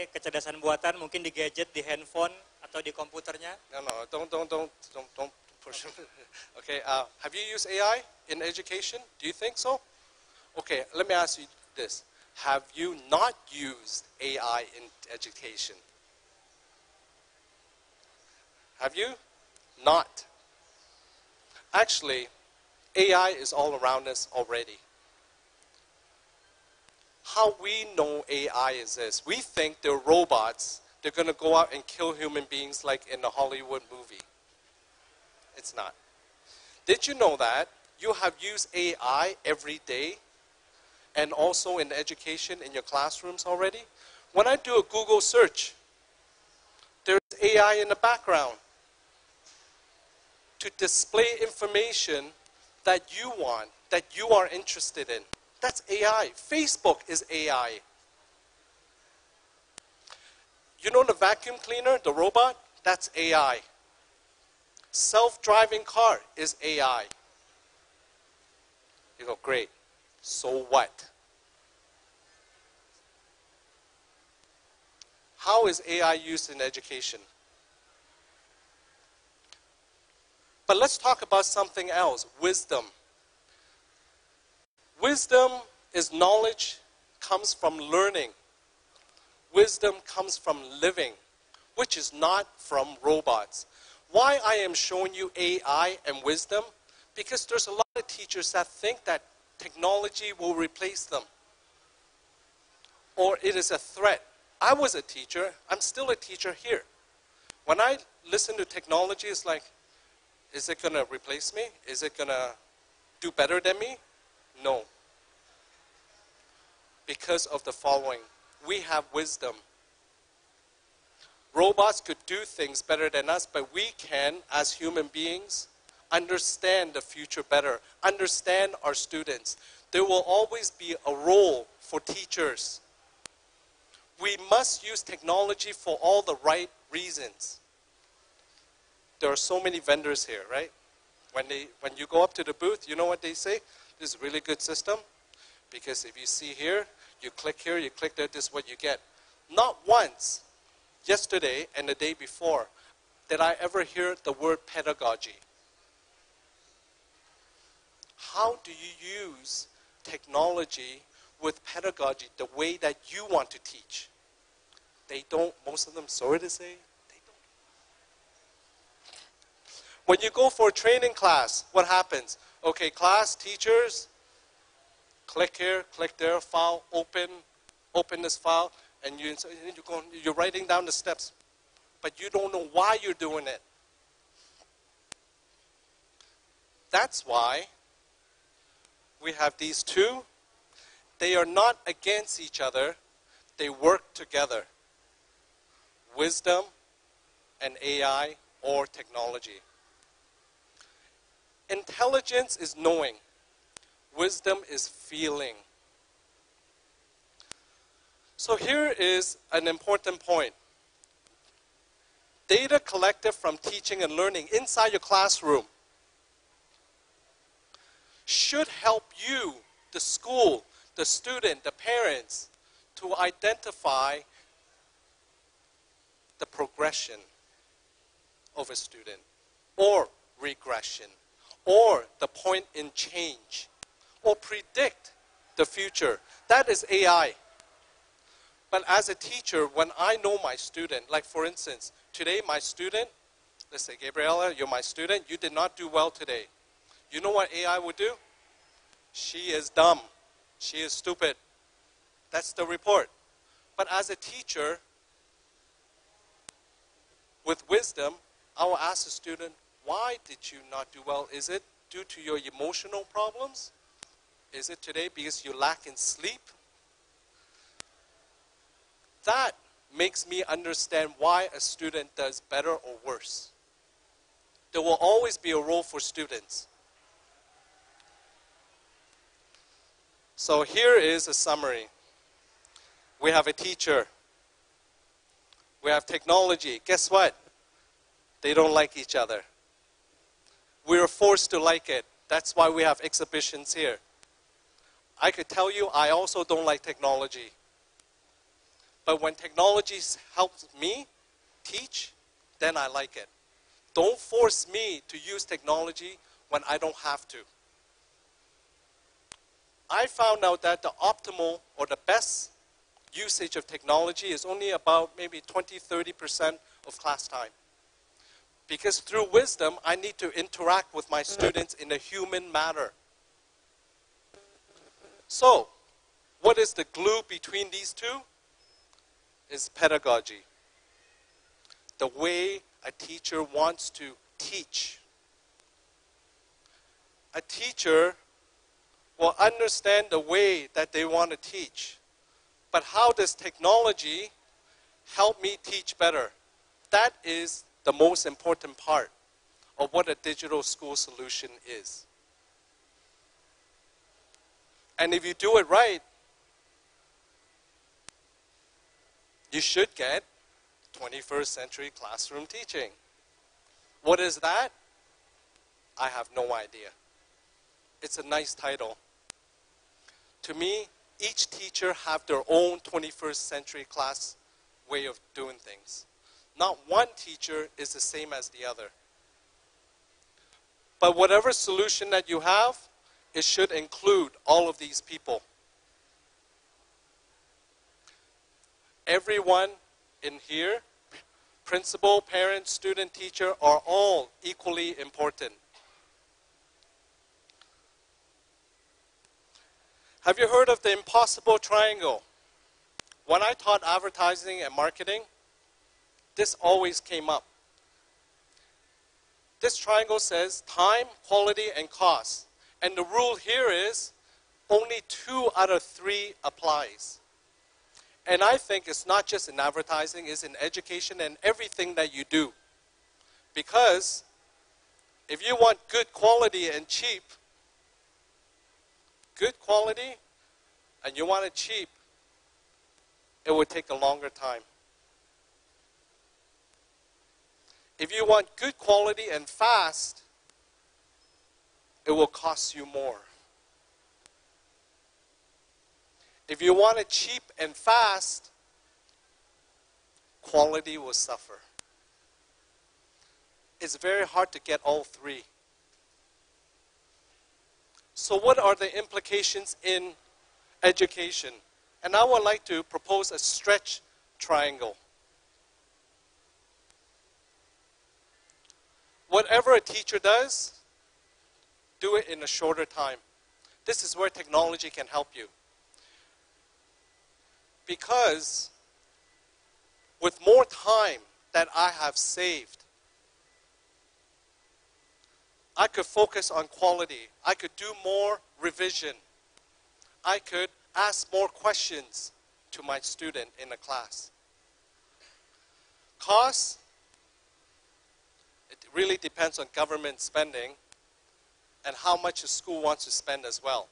pakai kecerdasan buatan, mungkin di gadget, di handphone, atau di komputernya. No, don't push. Okay, have you used AI in education? Do you think so? Okay, let me ask you this. Have you not used AI in education? Have you? Not. Actually, AI is all around us already. How we know AI is this. We think they're robots. They're going to go out and kill human beings like in a Hollywood movie. It's not. Did you know that you have used AI every day and also in education in your classrooms already? When I do a Google search, there's AI in the background to display information that you want, that you are interested in. That's AI. Facebook is AI. You know the vacuum cleaner, the robot? That's AI. Self-driving car is AI. You go, great. So what? How is AI used in education? But let's talk about something else, wisdom. Wisdom is knowledge, comes from learning. Wisdom comes from living, which is not from robots. Why I am showing you AI and wisdom? Because there's a lot of teachers that think that technology will replace them, or it is a threat. I was a teacher. I'm still a teacher here. When I listen to technology, it's like, is it going to replace me? Is it going to do better than me? No. Because of the following. We have wisdom. Robots could do things better than us, but we can, as human beings, understand the future better, understand our students. There will always be a role for teachers. We must use technology for all the right reasons. There are so many vendors here, right? When you go up to the booth, you know what they say? This is a really good system, because if you see here, you click there, this is what you get. Not once, yesterday and the day before, did I ever hear the word pedagogy. How do you use technology with pedagogy the way that you want to teach? They don't, most of them, sorry to say, they don't. When you go for a training class, what happens? Okay, class, teachers, click here, click there, file, open this file, and you're writing down the steps, but you don't know why you're doing it. That's why we have these two. They are not against each other. They work together. Wisdom and AI or technology. Intelligence is knowing. Wisdom is feeling. So here is an important point. Data collected from teaching and learning inside your classroom should help you, the school, the student, the parents, to identify the progression of a student, or regression, or the point in change, or predict the future. That is AI. But as a teacher, when I know my student, like for instance, today my student, let's say, Gabriella, you're my student, you did not do well today. You know what AI would do? She is dumb. She is stupid. That's the report. But as a teacher, with wisdom, I will ask the student, why did you not do well? Is it due to your emotional problems? Is it today because you lack in sleep? That makes me understand why a student does better or worse. There will always be a role for students. So here is a summary. We have a teacher. We have technology. Guess what? They don't like each other. We're forced to like it. That's why we have exhibitions here. I could tell you I also don't like technology. But when technology helps me teach, then I like it. Don't force me to use technology when I don't have to. I found out that the optimal or the best usage of technology is only about maybe 20–30% of class time. Because through wisdom, I need to interact with my students in a human manner. So, what is the glue between these two? Is pedagogy. The way a teacher wants to teach. A teacher will understand the way that they want to teach. But how does technology help me teach better? That is the most important part of what a digital school solution is. And if you do it right, you should get 21st century classroom teaching. What is that? I have no idea. It's a nice title. To me, each teacher have their own 21st century class way of doing things. Not one teacher is the same as the other. But whatever solution that you have, it should include all of these people. Everyone in here, principal, parent, student, teacher, are all equally important. Have you heard of the impossible triangle? When I taught advertising and marketing, this always came up. This triangle says time, quality, and cost. And the rule here is only 2 out of 3 applies. And I think it's not just in advertising, it's in education and everything that you do. Because if you want good quality and cheap, good quality and you want it cheap, it will take a longer time. If you want good quality and fast, it will cost you more. If you want it cheap and fast, quality will suffer. It's very hard to get all 3. So what are the implications in education? And I would like to propose a stretch triangle. Whatever a teacher does, do it in a shorter time. This is where technology can help you. Because with more time that I have saved, I could focus on quality. I could do more revision. I could ask more questions to my student in a class. Cost, it really depends on government spending and how much a school wants to spend as well.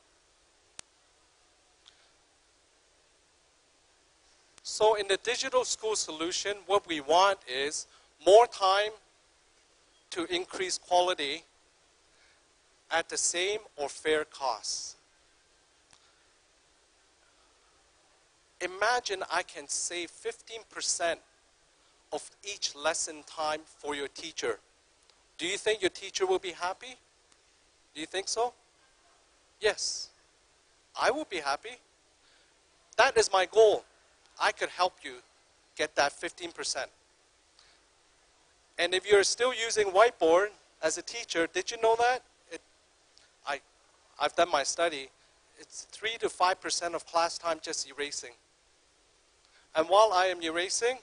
So in the digital school solution, what we want is more time to increase quality at the same or fair cost. Imagine I can save 15% of each lesson time for your teacher. Do you think your teacher will be happy? Do you think so? Yes. I will be happy. That is my goal. I could help you get that 15%. And if you're still using whiteboard as a teacher, did you know that? I've done my study. It's 3 to 5% of class time just erasing. And while I am erasing,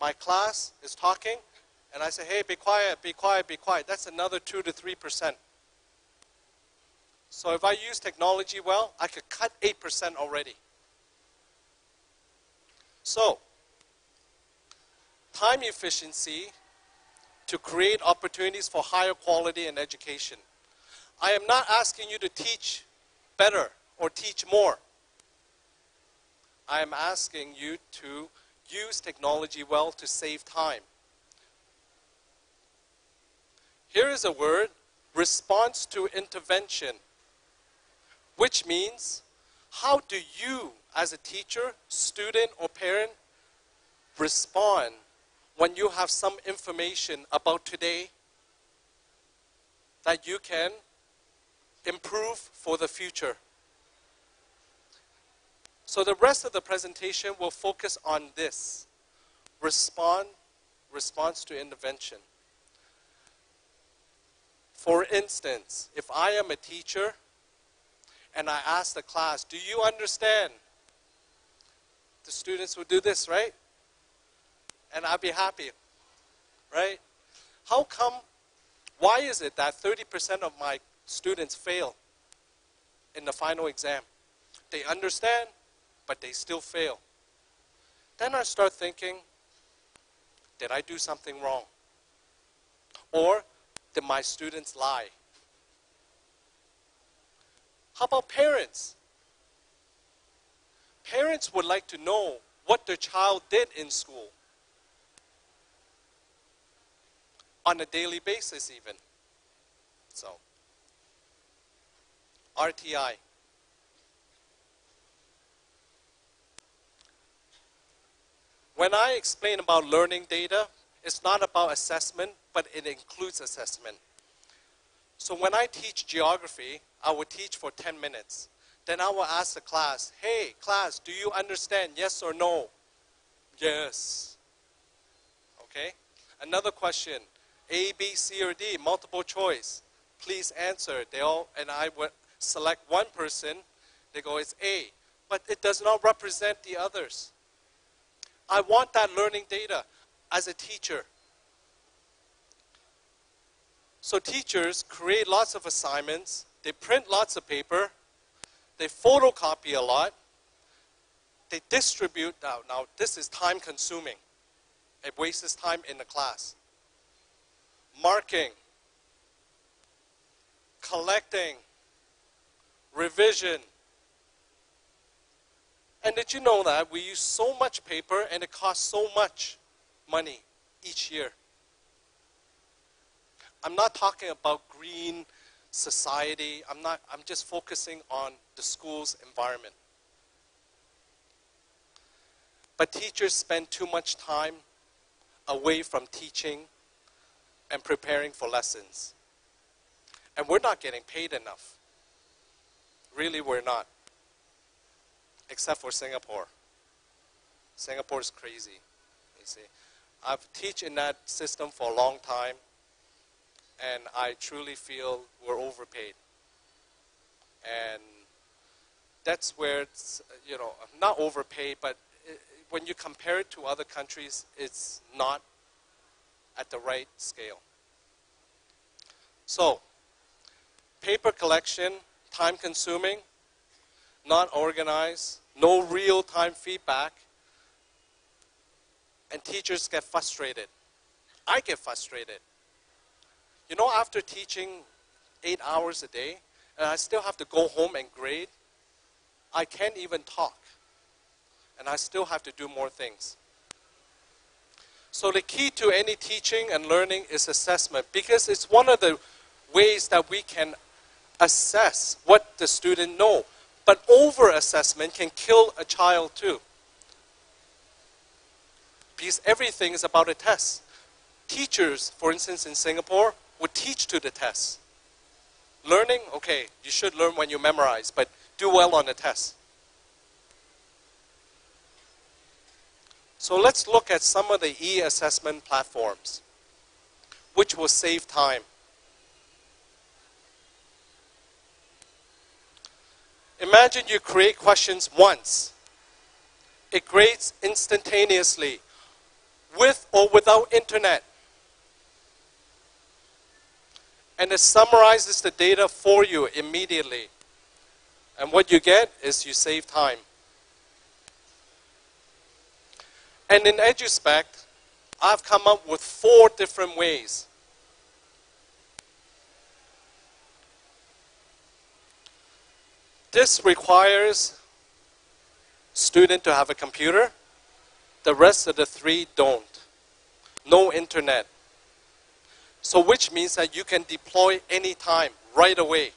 my class is talking, and I say, hey, be quiet, be quiet, be quiet. That's another 2 to 3%. So if I use technology well, I could cut 8% already. So, time efficiency to create opportunities for higher quality in education. I am not asking you to teach better or teach more. I am asking you to use technology well to save time. Here is a word, response to intervention, which means how do you as a teacher, student, or parent respond when you have some information about today that you can improve for the future. So the rest of the presentation will focus on this, response to intervention. For instance, if I am a teacher and I ask the class, do you understand? The students will do this, right? And I'll be happy, right? How come, why is it that 30% of my students fail in the final exam? They understand, but they still fail. Then I start thinking, did I do something wrong? Or did my students lie? How about parents? Parents would like to know what their child did in school. On a daily basis even. So, RTI. When I explain about learning data, it's not about assessment, but it includes assessment. So when I teach geography, I will teach for 10 minutes. Then I will ask the class, hey, class, do you understand, yes or no? Yes. Okay? Another question, A, B, C, or D, multiple choice. Please answer. And I would select one person. They go, it's A. But it does not represent the others. I want that learning data as a teacher. So teachers create lots of assignments. They print lots of paper. They photocopy a lot. They distribute. Now this is time consuming. It wastes time in the class. Marking, collecting, revision. And did you know that we use so much paper and it costs so much money each year? I'm not talking about green society. I'm just focusing on the school's environment. But teachers spend too much time away from teaching and preparing for lessons. And we're not getting paid enough. Really, we're not. Except for Singapore. Singapore is crazy, you see. I've taught in that system for a long time, and I truly feel we're overpaid. And that's where it's, not overpaid, but when you compare it to other countries, it's not at the right scale. So, paper collection, time consuming, not organized, no real-time feedback, and teachers get frustrated. I get frustrated. After teaching 8 hours a day, and I still have to go home and grade, I can't even talk. And I still have to do more things. So the key to any teaching and learning is assessment, because it's one of the ways that we can assess what the student knows. But over-assessment can kill a child too. Because everything is about a test. Teachers, for instance, in Singapore, would teach to the test. Learning, okay, you should learn when you memorize, but do well on the test. So let's look at some of the e-assessment platforms, which will save time. Imagine you create questions once. It grades instantaneously, with or without internet. And it summarizes the data for you immediately. And what you get is you save time. And in EduSpec, I've come up with 4 different ways. This requires student to have a computer. The rest of the 3 don't. No internet. So which means that you can deploy anytime, right away.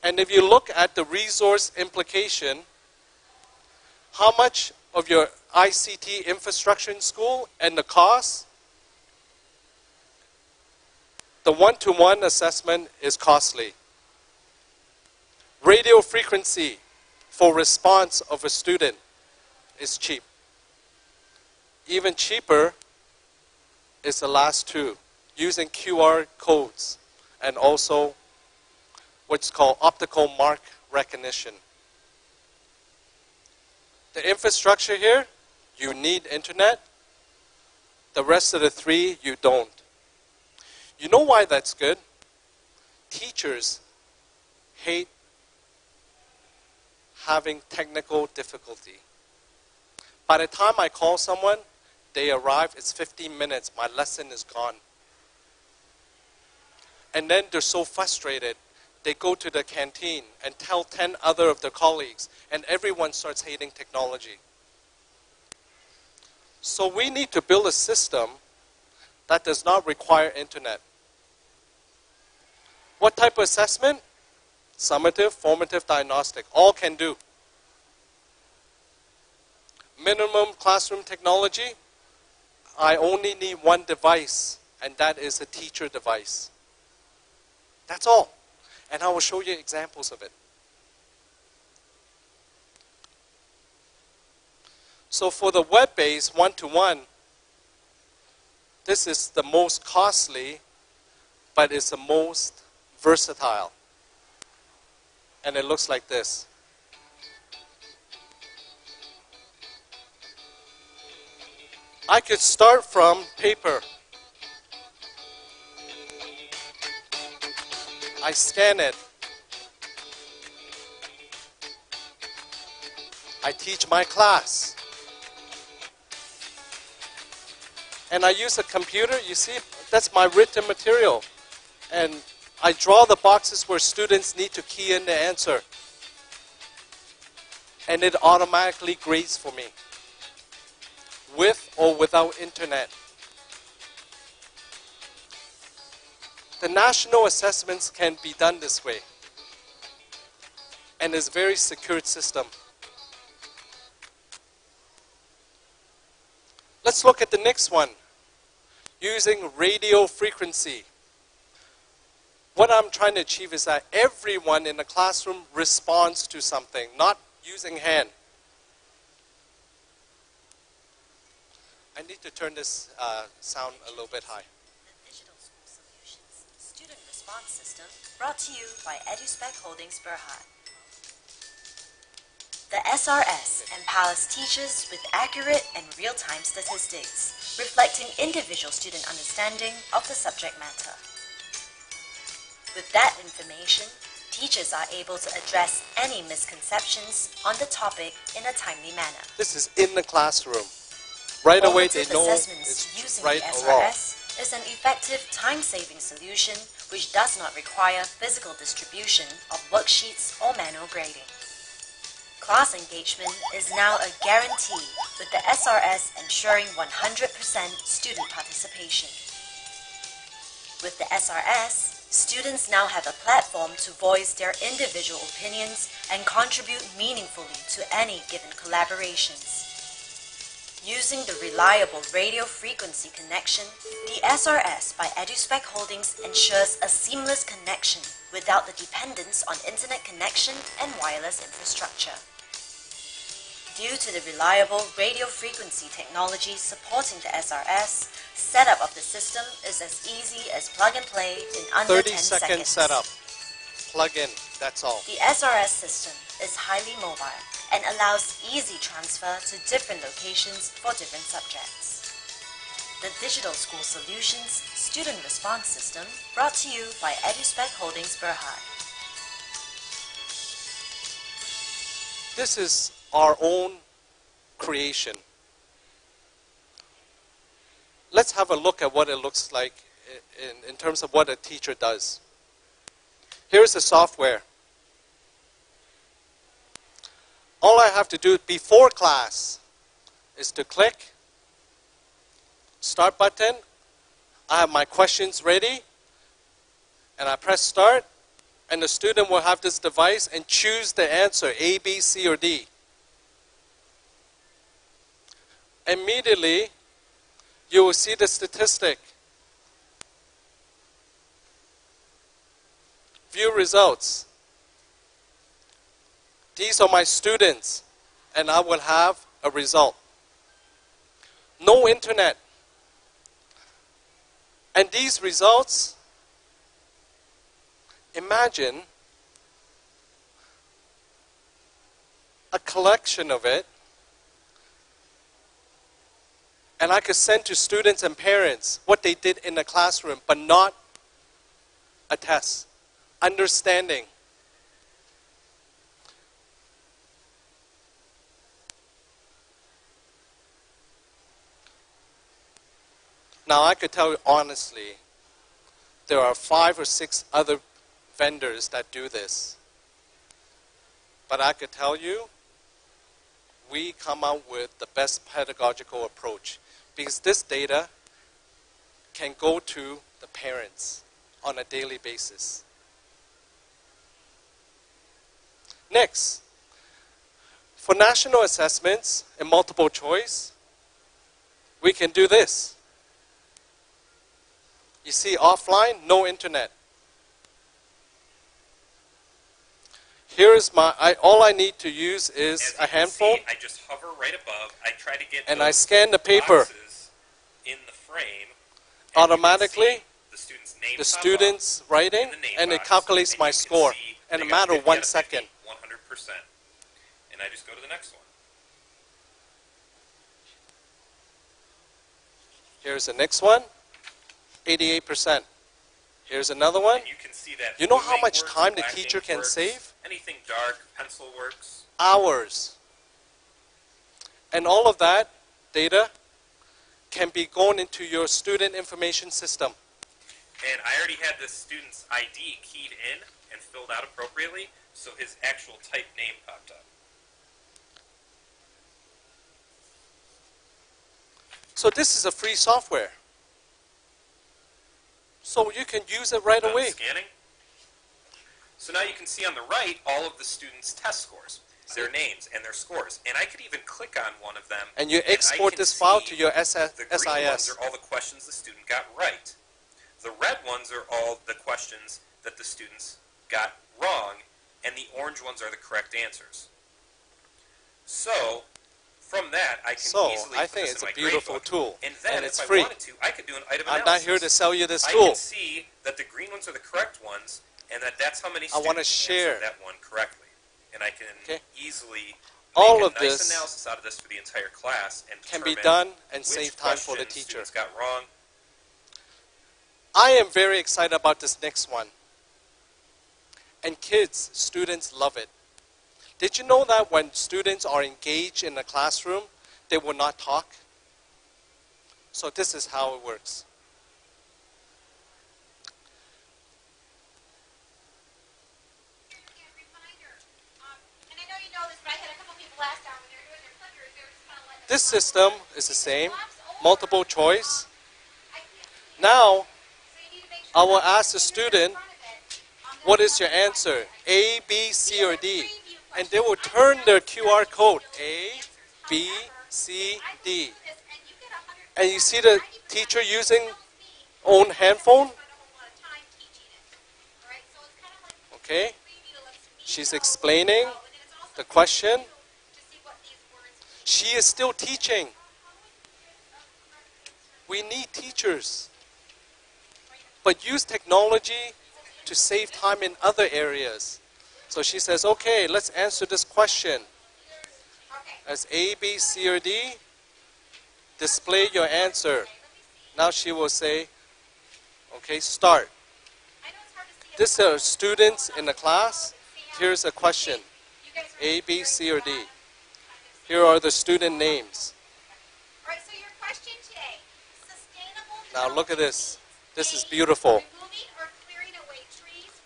And if you look at the resource implication, how much of your ICT infrastructure in school and the cost, the one-to-one assessment is costly. Radio frequency for response of a student is cheap. Even cheaper is the last two, using QR codes and also what's called optical mark recognition. The infrastructure here, you need internet. The rest of the three, you don't. You know why that's good? Teachers hate having technical difficulty. By the time I call someone, they arrive, it's 15 minutes, my lesson is gone. And then they're so frustrated, they go to the canteen and tell 10 other of their colleagues, and everyone starts hating technology. So we need to build a system that does not require internet. What type of assessment? Summative, formative, diagnostic, all can do. Minimum classroom technology, I only need one device, and that is a teacher device. That's all. And I will show you examples of it. So for the web-based one-to-one, this is the most costly, but it's the most versatile. And it looks like this. I could start from paper. I scan it. I teach my class. And I use a computer, you see, that's my written material. And I draw the boxes where students need to key in the answer. And it automatically grades for me, with or without internet. The national assessments can be done this way. And it's a very secured system. Let's look at the next one. Using radio frequency. What I'm trying to achieve is that everyone in the classroom responds to something, not using hand. I need to turn this sound a little bit high. The Digital School Solutions Student Response System, brought to you by EduSpec Holdings Berhad. The SRS empowers teachers with accurate and real-time statistics, reflecting individual student understanding of the subject matter. With that information, teachers are able to address any misconceptions on the topic in a timely manner. This is in the classroom. Right away they know assessments it's using right the or wrong. SRS is an effective time-saving solution which does not require physical distribution of worksheets or manual grading. Class engagement is now a guarantee, with the SRS ensuring 100% student participation. With the SRS, students now have a platform to voice their individual opinions and contribute meaningfully to any given collaborations. Using the reliable radio frequency connection, the SRS by EduSpec Holdings ensures a seamless connection without the dependence on internet connection and wireless infrastructure. Due to the reliable radio frequency technology supporting the SRS, setup of the system is as easy as plug and play in under 10 30-second seconds. setup. Plug in, that's all. The SRS system is highly mobile and allows easy transfer to different locations for different subjects. The Digital School Solutions Student Response System, brought to you by EduSpec Holdings Berhad. This is our own creation. Let's have a look at what it looks like in terms of what a teacher does. Here's the software. All I have to do before class is to click start button. I have my questions ready, and I press start, and the student will have this device and choose the answer, A, B, C, or D. immediately you will see the statistic. View results. These are my students, and I will have a result. No internet. And these results, imagine a collection of it, and I could send to students and parents what they did in the classroom, but not a test. Understanding. Now I could tell you honestly, there are 5 or 6 other vendors that do this. But I could tell you, we come out with the best pedagogical approach, because this data can go to the parents on a daily basis. Next, for national assessments and multiple choice, we can do this. You see, offline, no internet. Here is all I need to use is a handphone. I just hover right above. I try to get and I scan the paper. In the frame. Automatically, the student's writing, and it calculates my score in a matter of 1 second. 100%. And I just go to the next one. Here's the next one, 88%. Here's another one. And you can see that. You know how much works, time the black teacher ink can works, save? Anything dark, pencil works. Hours. And all of that data can be going into your student information system. And I already had the student's ID keyed in and filled out appropriately, so his actual type name popped up. So this is a free software. So you can use it right away. Scanning. So now you can see on the right all of the students' test scores, their names and their scores. And I could even click on one of them. And you export this file to your The green ones SIS. are all the questions the student got right. The red ones are all the questions that the students got wrong, and the orange ones are the correct answers. So, from that, I can easily I put think this it's in a my beautiful gradebook. tool, And then, and it's if free. I wanted to, I could do an item I'm analysis. not here to sell you this I tool. can see that the green ones are the correct ones, and that's how many I wanna students share. answered that one correctly. And I can Okay. easily All make of a nice this analysis out of this for the entire class and can be determine done and which save time for the questions teacher. students got wrong. I am very excited about this next one. And kids, students love it. Did you know that when students are engaged in the classroom, they will not talk? So this is how it works. This system is the same, multiple choice. Now, I will ask the student, what is your answer? A, B, C, or D? And they will turn their QR code, A, B, C, D. And you see the teacher using own handphone? Okay. She's explaining the question. She is still teaching. We need teachers. But use technology to save time in other areas. So she says, okay, let's answer this question. As A, B, C, or D, display your answer. Now she will say, okay, start. These are students in the class. Here's a question. A, B, C, or D. Here are the student names. Now look at this. This is beautiful.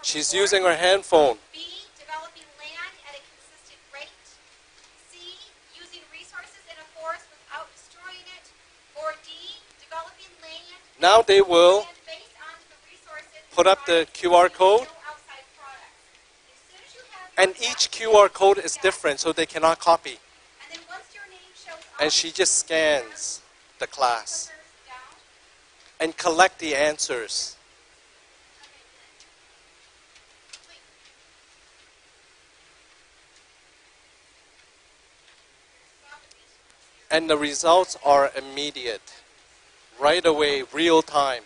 She's using her handphone. B, developing land at a consistent rate. C, using resources in a forest without destroying it. Or D, developing land. Now they will Based on the resources put up the QR code. outside products. As soon as you have And each QR code is different, so they cannot copy. and then once your name shows up, and she just scans the class Cursors down. and collect the answers. Wait. Stop it. And the results are immediate, right away, real time.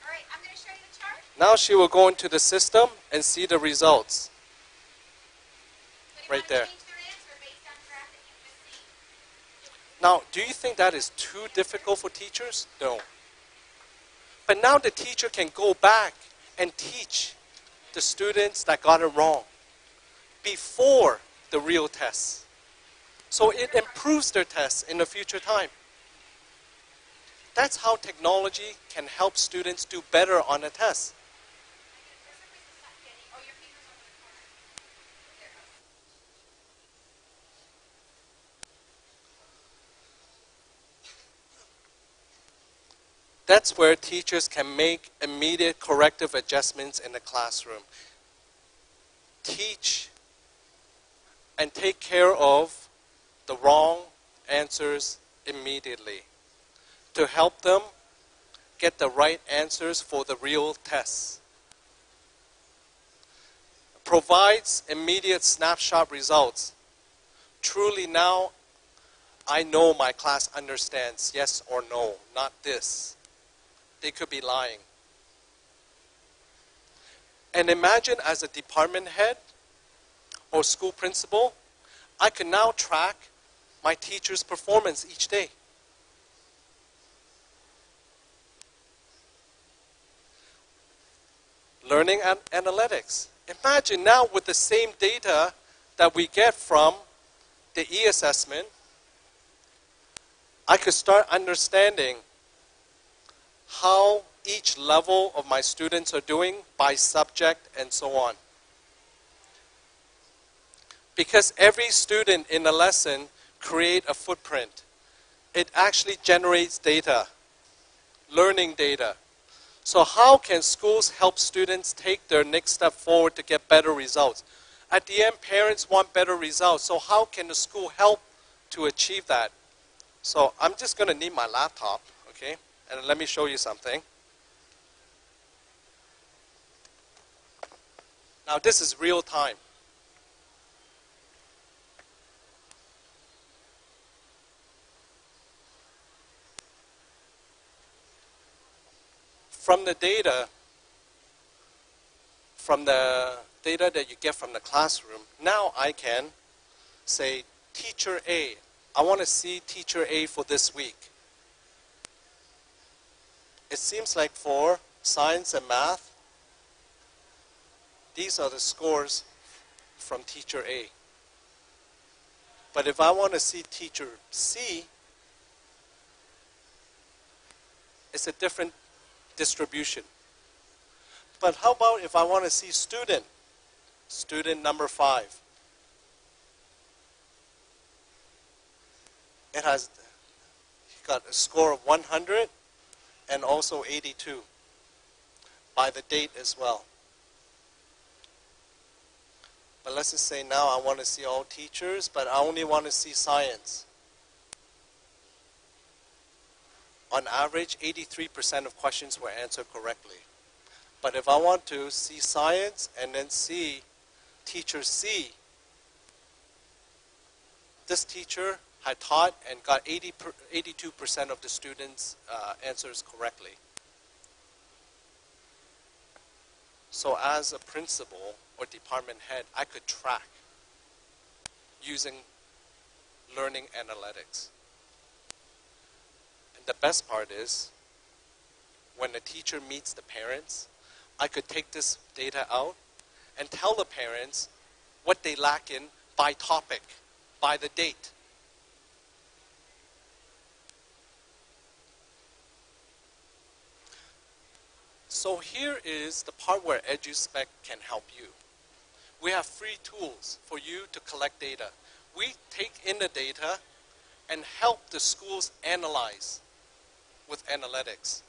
All right, I'm going to show you the chart. Now she will go into the system and see the results. But Right there. Change their answer based on the graph that you've just seen. Now, do you think that is too difficult for teachers? No. But now the teacher can go back and teach the students that got it wrong before the real tests. So it improves their tests in the future time. That's how technology can help students do better on a test. For some reason it's not getting. Oh, your finger's over the corner. There it goes. That's where teachers can make immediate corrective adjustments in the classroom. Teach and take care of the wrong answers immediately to help them get the right answers for the real tests. Provides immediate snapshot results. Truly now, I know my class understands, yes or no, not this. They could be lying. And imagine as a department head or school principal, I can now track my teacher's performance each day. Learning and analytics. Imagine now with the same data that we get from the e-assessment, I could start understanding how each level of my students are doing by subject and so on. Because every student in a lesson create a footprint. It actually generates data, learning data. So how can schools help students take their next step forward to get better results? At the end, parents want better results. So how can the school help to achieve that? So I'm just going to need my laptop, okay? And let me show you something. Now this is real time. From the data that you get from the classroom, now I can say, Teacher A, I want to see Teacher A for this week. It seems like for science and math, these are the scores from Teacher A. But if I want to see Teacher C, it's a different distribution. But how about if I want to see student number 5? It has got a score of 100 and also 82 by the date as well. But let's just say now I want to see all teachers, but I only want to see science. On average, 83% of questions were answered correctly. But if I want to see science and then see Teacher C, this teacher had taught and got 82% of the students' answers correctly. So as a principal or department head, I could track using learning analytics. And the best part is, when the teacher meets the parents, I could take this data out and tell the parents what they lack in by topic, by the date. So here is the part where EduSpec can help you. We have free tools for you to collect data. We take in the data and help the schools analyze with analytics.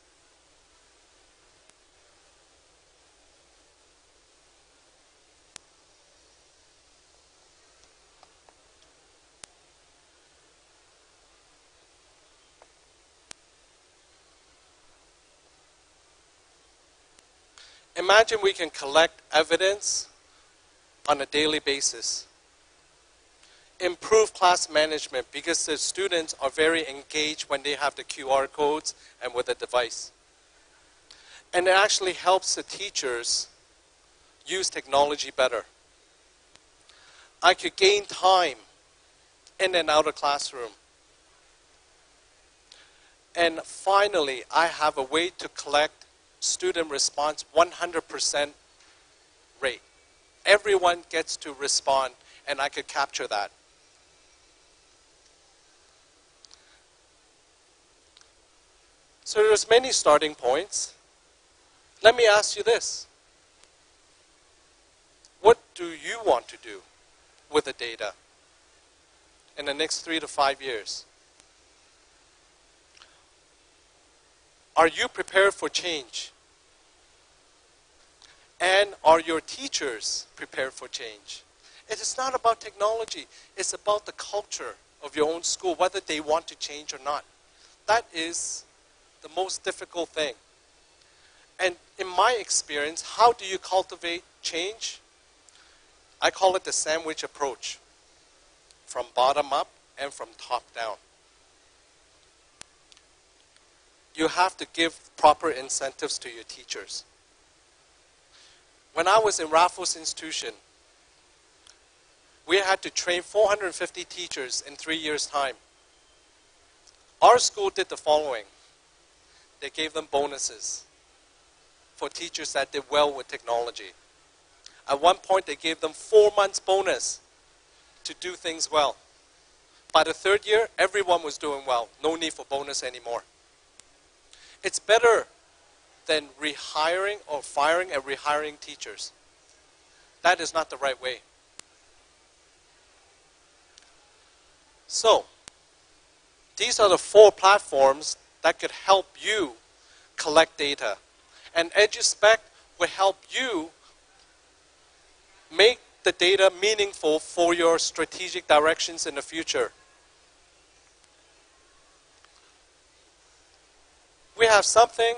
Imagine we can collect evidence on a daily basis. Improve class management because the students are very engaged when they have the QR codes and with the device. And it actually helps the teachers use technology better. I could gain time in and out of classroom. And finally, I have a way to collect student response 100% rate. Everyone gets to respond, and I could capture that. So there's many starting points. Let me ask you this. What do you want to do with the data in the next 3 to 5 years? Are you prepared for change? And are your teachers prepared for change? It is not about technology. It's about the culture of your own school, whether they want to change or not. That is the most difficult thing. And in my experience, how do you cultivate change? I call it the sandwich approach, from bottom up and from top down. You have to give proper incentives to your teachers. When I was in Raffles Institution, we had to train 450 teachers in 3 years' time. Our school did the following. They gave them bonuses for teachers that did well with technology. At one point, they gave them 4 months bonus to do things well. By the 3rd year, everyone was doing well. No need for bonus anymore. It's better than rehiring or firing and rehiring teachers. That is not the right way. So, these are the 4 platforms that could help you collect data. And EduSpec will help you make the data meaningful for your strategic directions in the future. We have something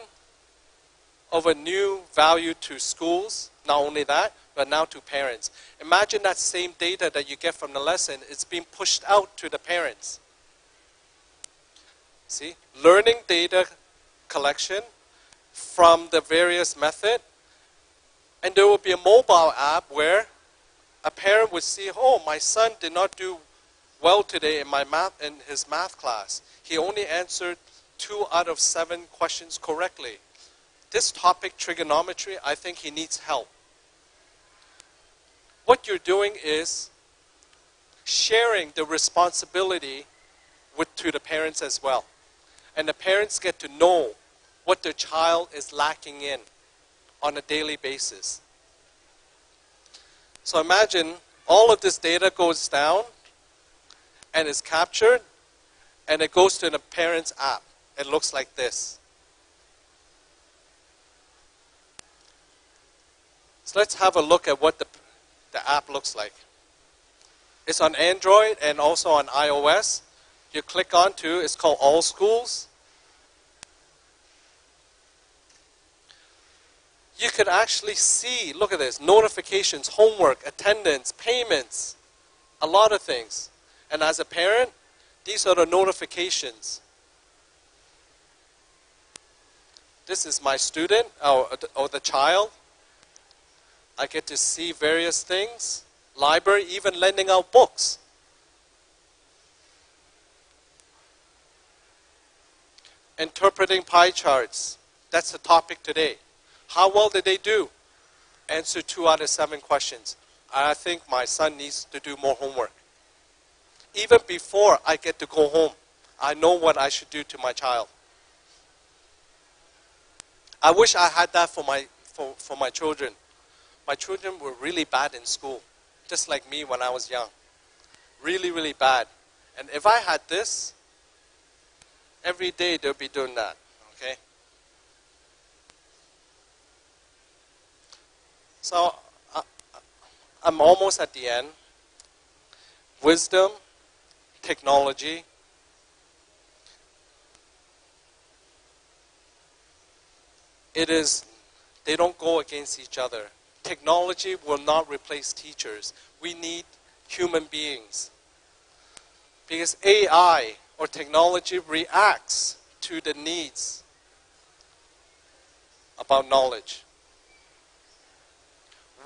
of a new value to schools, not only that, but now to parents. Imagine that same data that you get from the lesson is being pushed out to the parents. See, learning data collection from the various method, and there will be a mobile app where a parent would see, oh, my son did not do well today in his math class. He only answered 2 out of 7 questions correctly. This topic, trigonometry, I think he needs help. What you're doing is sharing the responsibility to the parents as well. And the parents get to know what their child is lacking in on a daily basis. So imagine all of this data goes down and is captured, and it goes to the parent's app. It looks like this. So let's have a look at what the app looks like. It's on Android and also on iOS. You click onto, it's called All Schools. You could actually see, look at this, notifications, homework, attendance, payments, a lot of things. And as a parent, these are the notifications. This is my student, or the child. I get to see various things. Library, even lending out books. Interpreting pie charts. That's the topic today. How well did they do? Answer 2 out of 7 questions. I think my son needs to do more homework. Even before I get to go home, I know what I should do to my child. I wish I had that for my children. My children were really bad in school, just like me when I was young. Really, really bad. And if I had this, every day they'll be doing that, okay? So, I'm almost at the end. Wisdom, technology. It is they don't go against each other. Technology will not replace teachers. We need human beings. Because AI or technology reacts to the needs about knowledge.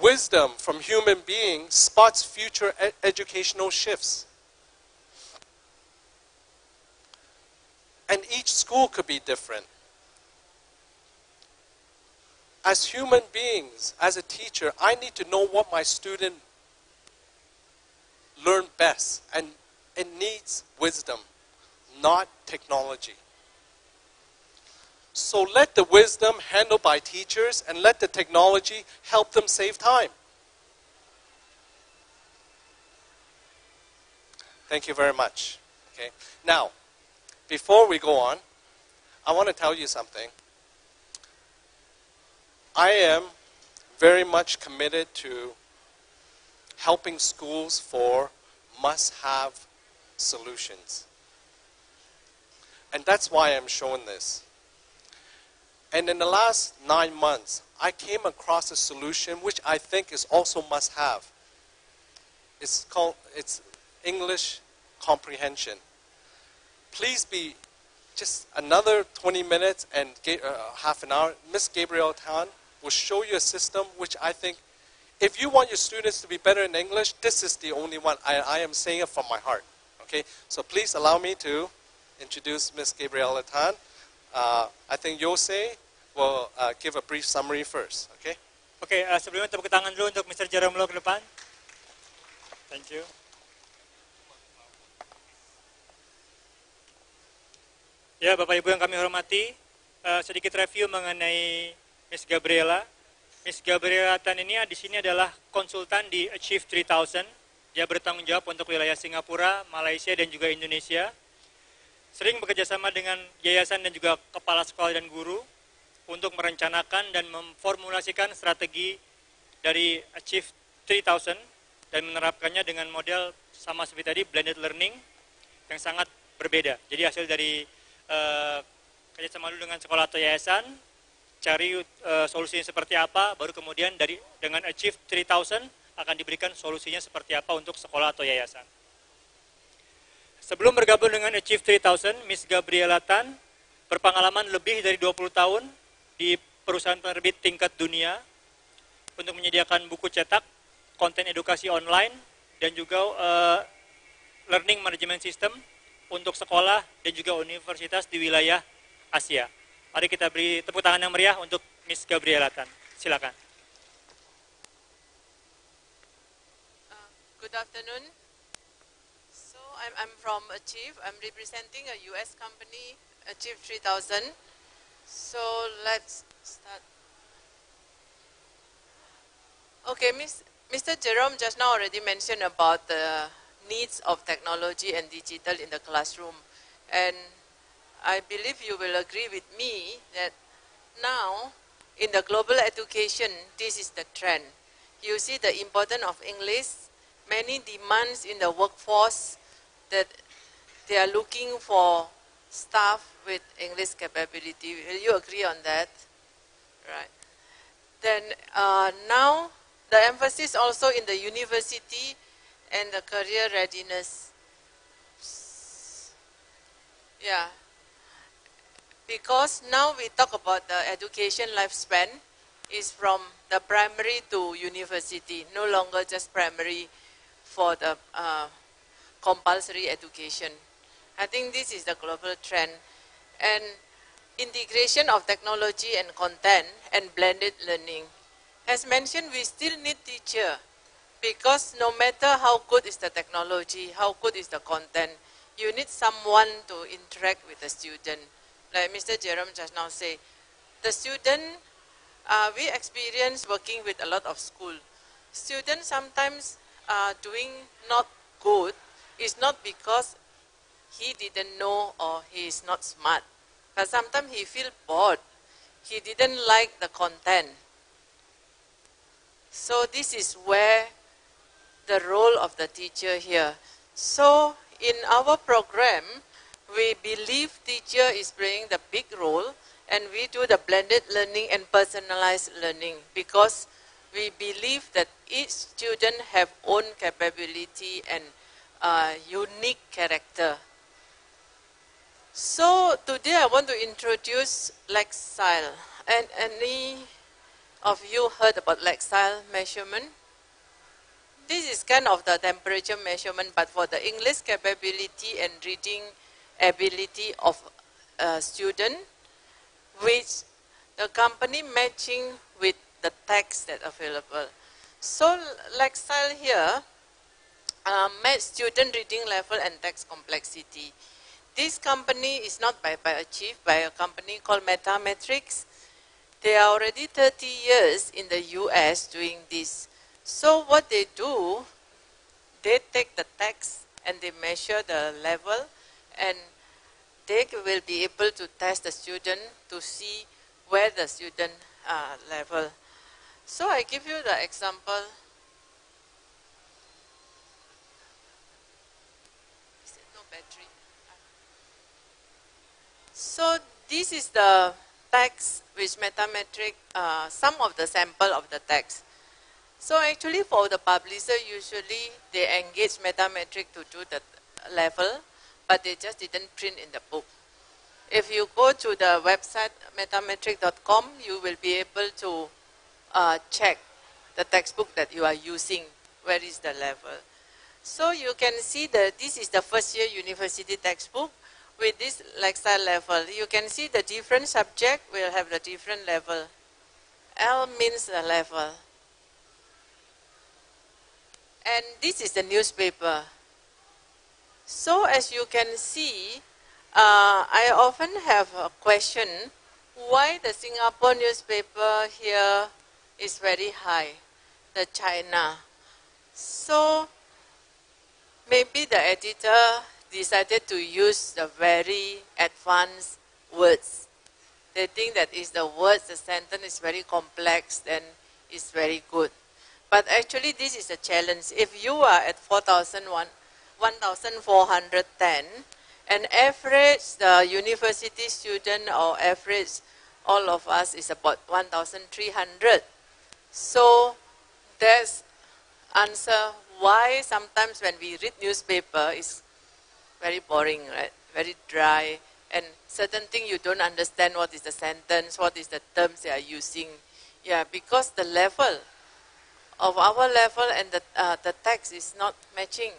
Wisdom from human beings spots future educational shifts. And each school could be different. As human beings, as a teacher, I need to know what my student learn best, and it needs wisdom, not technology. So let the wisdom handled by teachers and let the technology help them save time. Thank you very much. Okay. Now, before we go on, I want to tell you something. I am very much committed to helping schools for must-have solutions. And that's why I'm showing this. And in the last 9 months, I came across a solution which I think is also must-have. It's English comprehension. Please be just another 20 minutes and half an hour. Miss Gabrielle Tan will show you a system which I think, if you want your students to be better in English, this is the only one. I am saying it from my heart. Okay, so please allow me to introduce Miss Gabrielle Tan. I think Yose will give a brief summary first. Okay. Oke, sebelumnya tepuk tangan dulu untuk Mr. Jerome ke depan. Thank you. Ya, Bapak Ibu yang kami hormati, sedikit review mengenai Miss Gabriela. Miss Gabriela Tan ini di sini adalah konsultan di Achieve 3000. Dia bertanggung jawab untuk wilayah Singapura, Malaysia, dan juga Indonesia. Sering bekerjasama dengan yayasan dan juga kepala sekolah dan guru untuk merencanakan dan memformulasikan strategi dari Achieve 3000 dan menerapkannya dengan model sama seperti tadi, blended learning, yang sangat berbeda. Jadi hasil dari kerjasama dulu dengan sekolah atau yayasan, cari solusinya seperti apa, baru kemudian dengan Achieve 3000 akan diberikan solusinya seperti apa untuk sekolah atau yayasan. Sebelum bergabung dengan Achieve 3000, Miss Gabriela Tan berpengalaman lebih dari 20 tahun di perusahaan penerbit tingkat dunia untuk menyediakan buku cetak, konten edukasi online, dan juga learning management system untuk sekolah dan juga universitas di wilayah Asia. Mari kita beri tepuk tangan yang meriah untuk Miss Gabriela Tan. Silakan. Good afternoon. So I'm from Achieve. I'm representing a US company, Achieve 3000. So let's start. Okay, Mr. Jerome just now already mentioned about the needs of technology and digital in the classroom. And I believe you will agree with me that now in the global education, this is the trend. You see the importance of English, many demands in the workforce that they are looking for staff with English capability. Will you agree on that? Right. Then now the emphasis also in the university and the career readiness. Yeah. Because now we talk about the education lifespan is from the primary to university, no longer just primary for the compulsory education. I think this is the global trend. And integration of technology and content and blended learning. As mentioned, we still need teacher because no matter how good is the technology, how good is the content, you need someone to interact with the student. Like Mr. Jerome just now say, the student, we experience working with a lot of school. Students sometimes doing not good is not because he didn't know or he is not smart, but sometimes he feel bored. He didn't like the content. So this is where the role of the teacher here. So in our program, we believe teacher is playing the big role, and we do the blended learning and personalized learning because we believe that each student have own capability and unique character. So today I want to introduce lexile. And any of you heard about lexile measurement? This is kind of the temperature measurement, but for the English capability and reading ability of a student, which the company matching with the text that available. So lexile here match student reading level and text complexity. This company is not achieved by a company called Metametrics. They are already 30 years in the US doing this. So what they do, they take the text and they measure the level, and they will be able to test the student to see where the student level. So I give you the example. Is it no battery? So this is the text with Metametric, some of the sample of the text. So actually for the publisher, usually they engage Metametric to do the level, but they just didn't print in the book. If you go to the website metametric.com, you will be able to check the textbook that you are using, where is the level. So you can see that this is the first year university textbook with this lexile level. You can see the different subject will have the different level. L means the level. And this is the newspaper. So as you can see, I often have a question, why the Singapore newspaper here is very high, the China. So maybe the editor decided to use the very advanced words. They think that is the words, the sentence is very complex, then it's very good. But actually this is a challenge. If you are at 1,410, and average the university student or average all of us is about 1,300. So there's answer why sometimes when we read newspaper is very boring, right? Very dry, and certain thing you don't understand what is the sentence, what is the terms they are using. Yeah, because the level of our level and the text is not matching.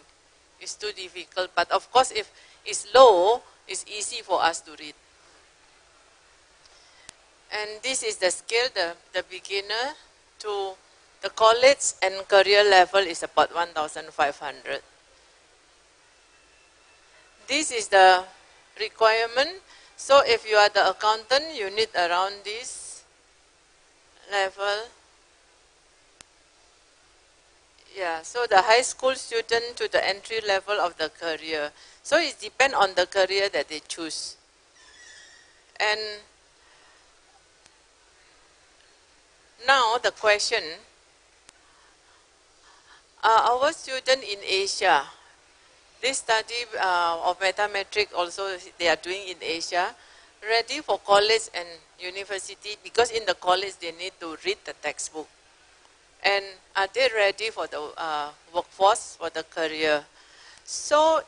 It's too difficult. But of course, if it's low, it's easy for us to read. And this is the scale, the beginner to the college and career level is about 1,500. This is the requirement. So if you are the accountant, you need around this level. Yeah, so the high school student to the entry level of the career. So it depends on the career that they choose. And now the question, our student in Asia, this study of Metametric also they are doing in Asia, ready for college and university, because in the college they need to read the textbook. And are they ready for the workforce, for the career? So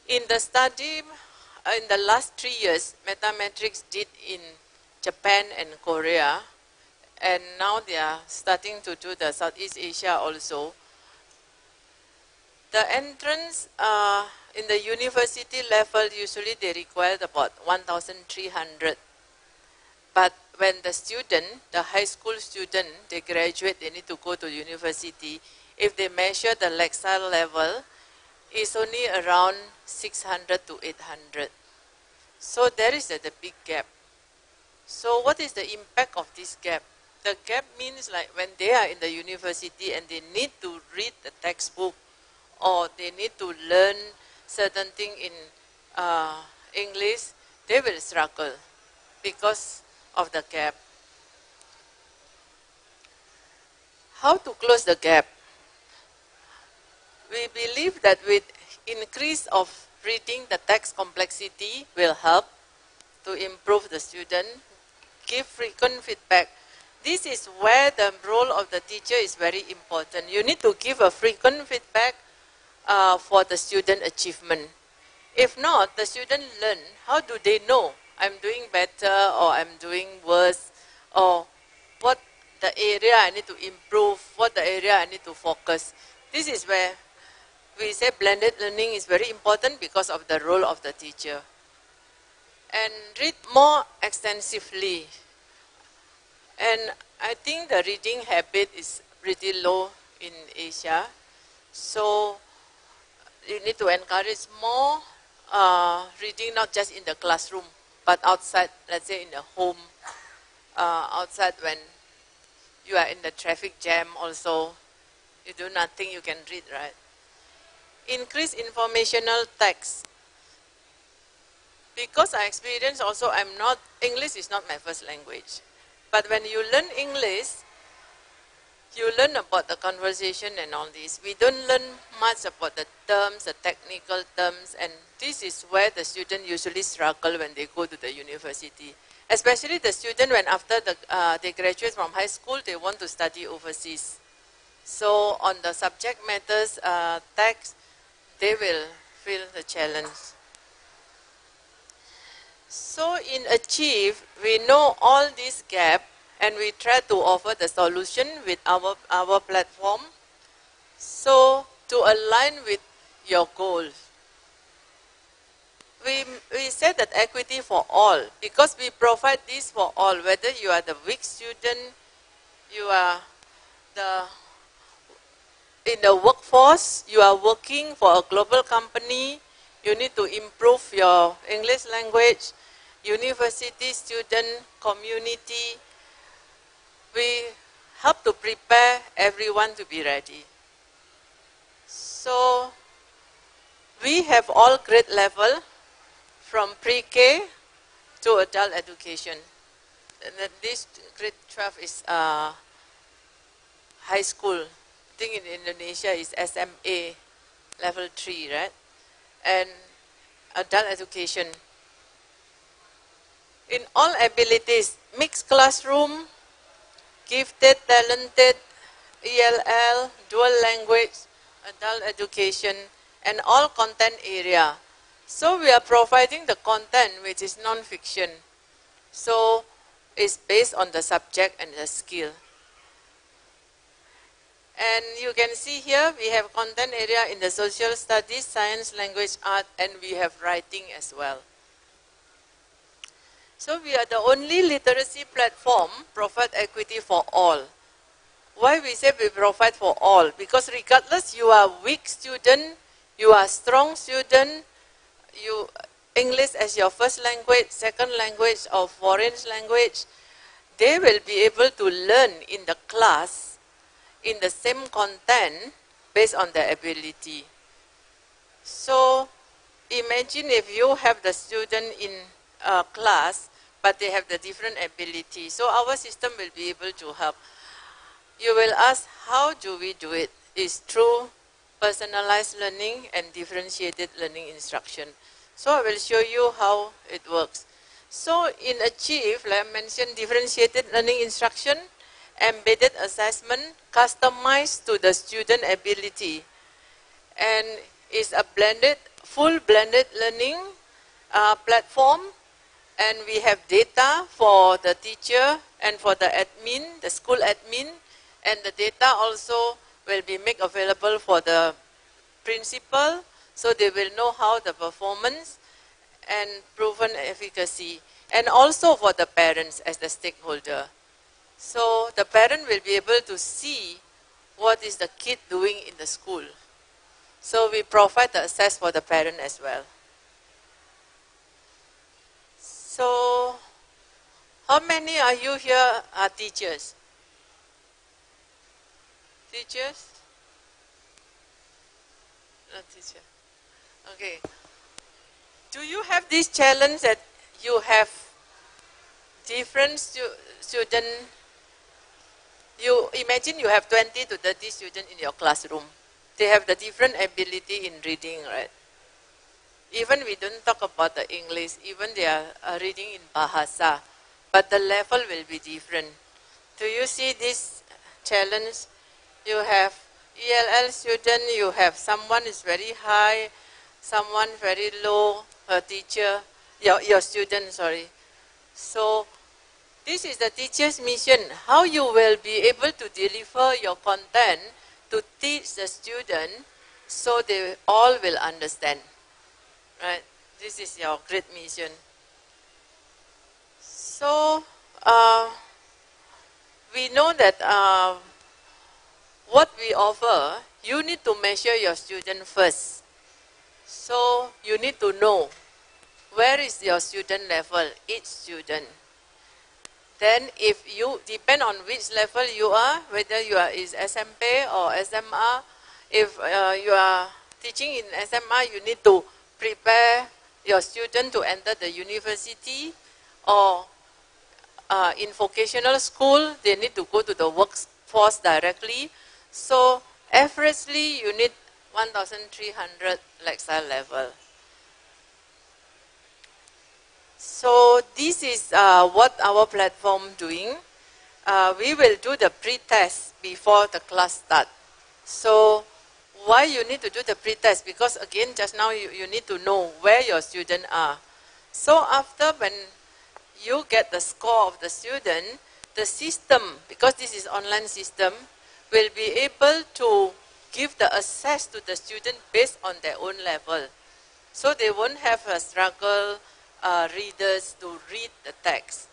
in the study, in the last 3 years, Metametrics did in Japan and Korea, and now they are starting to do the Southeast Asia also. The entrance in the university level, usually they require about 1,300. But when the student, the high school student, they graduate, they need to go to university. If they measure the lexile level, it's only around 600 to 800. So there is the big gap. So what is the impact of this gap? The gap means like when they are in the university and they need to read the textbook, or they need to learn certain thing in English, they will struggle because of the gap. How to close the gap? We believe that with increase of reading, the text complexity will help. to improve the student, give frequent feedback. This is where the role of the teacher is very important. You need to give a frequent feedback for the student achievement. If not, the student learn. How do they know I'm doing better or I'm doing worse, or what the area I need to improve, what the area I need to focus? This is where we say blended learning is very important because of the role of the teacher. And read more extensively. And I think the reading habit is pretty low in Asia. So you need to encourage more reading, not just in the classroom, but outside, let's say in the home, outside when you are in the traffic jam also, you do nothing, you can read, right? Increase informational text. Because I experience also, English is not my first language. But when you learn English, you learn about the conversation and all this. We don't learn much about the terms, the technical terms, and this is where the student usually struggle when they go to the university. Especially the student when after they graduate from high school, they want to study overseas. So on the subject matters text, they will feel the challenge. So in Achieve, we know all these gaps and we try to offer the solution with our platform. So to align with your goals, we said that equity for all, because we provide this for all, whether you are the weak student, you are in the workforce, you are working for a global company, you need to improve your English language, university student, community, we help to prepare everyone to be ready. So we have all grade level from pre-K to adult education. And this grade 12 is high school. I think in Indonesia is SMA level 3, right? And adult education. In all abilities, mixed classroom, gifted, talented, ELL, dual language, adult education, and all content area. So we are providing the content which is non-fiction. So it's based on the subject and the skill. And you can see here we have content area in the social studies, science, language, art, and we have writing as well. So we are the only literacy platform provide equity for all. Why we say we provide for all? Because regardless you are weak student, you are strong student, you English as your first language, second language, or foreign language, they will be able to learn in the class in the same content based on their ability. So imagine if you have the student in a class, but they have the different ability. So our system will be able to help. You will ask, how do we do it? It's through personalized learning and differentiated learning instruction. So I will show you how it works. So in Achieve, like I mentioned, differentiated learning instruction, embedded assessment, customized to the student ability. And it's a blended, full blended learning platform. And we have data for the teacher and for the admin, the school admin. And the data also will be made available for the principal, so they will know how the performance and proven efficacy. And also for the parents as the stakeholder. So the parent will be able to see what is the kid doing in the school. So we provide the access for the parent as well. So how many are you here are teachers? Teachers? Not teacher. Okay. Do you have this challenge that you have different students? You imagine you have 20 to 30 students in your classroom. They have the different ability in reading, right? Even we don't talk about the English, even they are reading in Bahasa, but the level will be different. Do you see this challenge? You have ELL student, you have someone is very high, someone very low, a teacher, your student, sorry. So this is the teacher's mission, how you will be able to deliver your content to teach the student so they all will understand. Right? This is your great mission. So we know that what we offer, you need to measure your student first. So you need to know where is your student level, each student. Then if you, depend on which level you are, whether you are is SMP or SMR, if you are teaching in SMR, you need to prepare your student to enter the university, or in vocational school, they need to go to the workforce directly. So averagely, you need 1,300 lifestyle level. So this is what our platform doing. We will do the pre-test before the class start. So why you need to do the pre-test? Because again, just now you need to know where your students are. So after when you get the score of the student, the system, because this is online system, will be able to give the access to the student based on their own level. So they won't have a struggle readers to read the text.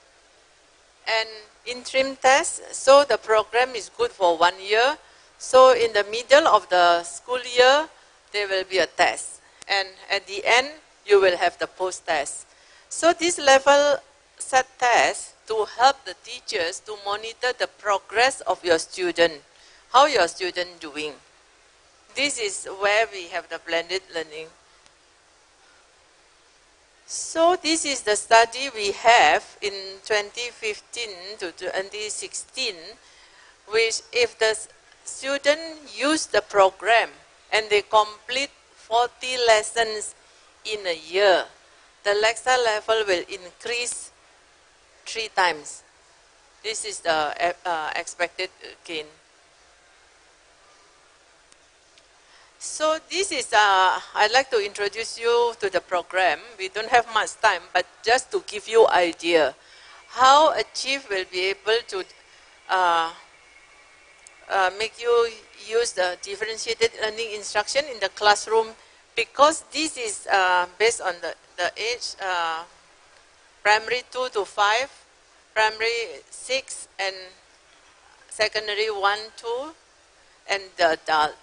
And interim test, so the program is good for 1 year. So in the middle of the school year, there will be a test. And at the end, you will have the post-test. So this level set test to help the teachers to monitor the progress of your student, how your student doing. This is where we have the blended learning. So this is the study we have in 2015 to 2016, which if the student use the program and they complete 40 lessons in a year, the lecture level will increase 3 times. This is the expected gain. So this is, I'd like to introduce you to the program. We don't have much time, but just to give you idea how Achieve will be able to make you use the differentiated learning instruction in the classroom, because this is based on the age primary 2 to 5, primary 6, and secondary 1, 2, and the adult.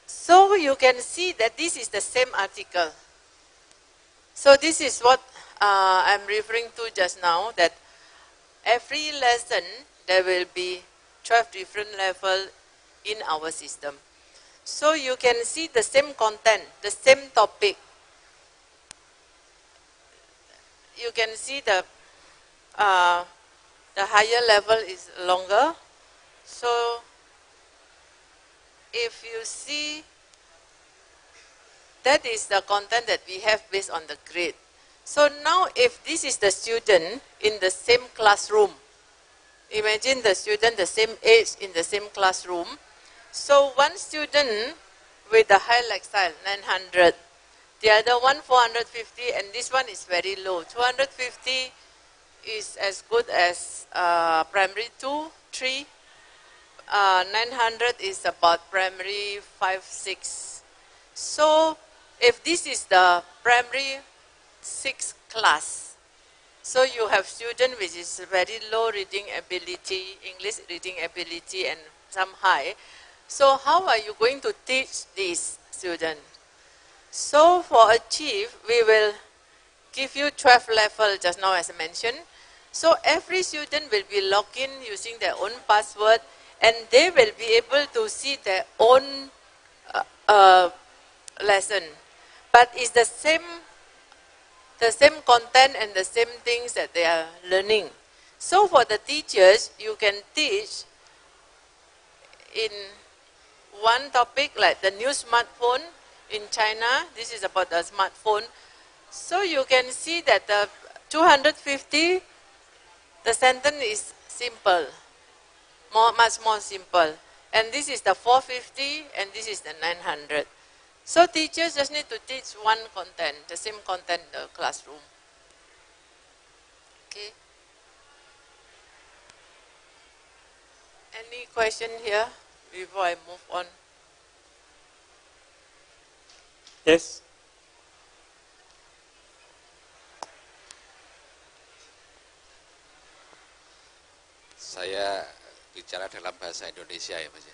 So you can see that this is the same article. So this is what I'm referring to just now, that every lesson there will be 12 different levels in our system. So you can see the same content, the same topic. You can see the higher level is longer. So if you see, that is the content that we have based on the grade. So now if this is the student in the same classroom, imagine the student the same age in the same classroom. So one student with the high lifestyle, 900, the other one 450, and this one is very low. 250 is as good as primary 2, 3. 900 is about primary 5, 6. So if this is the primary 6 class, so you have student which is very low reading ability, English reading ability, and some high. So how are you going to teach this student? So for Achieve, we will give you 12 level just now as I mentioned. So every student will be logged in using their own password, and they will be able to see their own lesson. But it's the same content and the same things that they are learning. So for the teachers, you can teach in one topic like the new smartphone. in China. This is about the smartphone. So you can see that the 250, the sentence is simple, much more simple. And this is the 450, and this is the 900. So teachers just need to teach one content, the same content in the classroom. Okay. Any question here before I move on? Yes. Saya bicara dalam bahasa Indonesia ya Mas.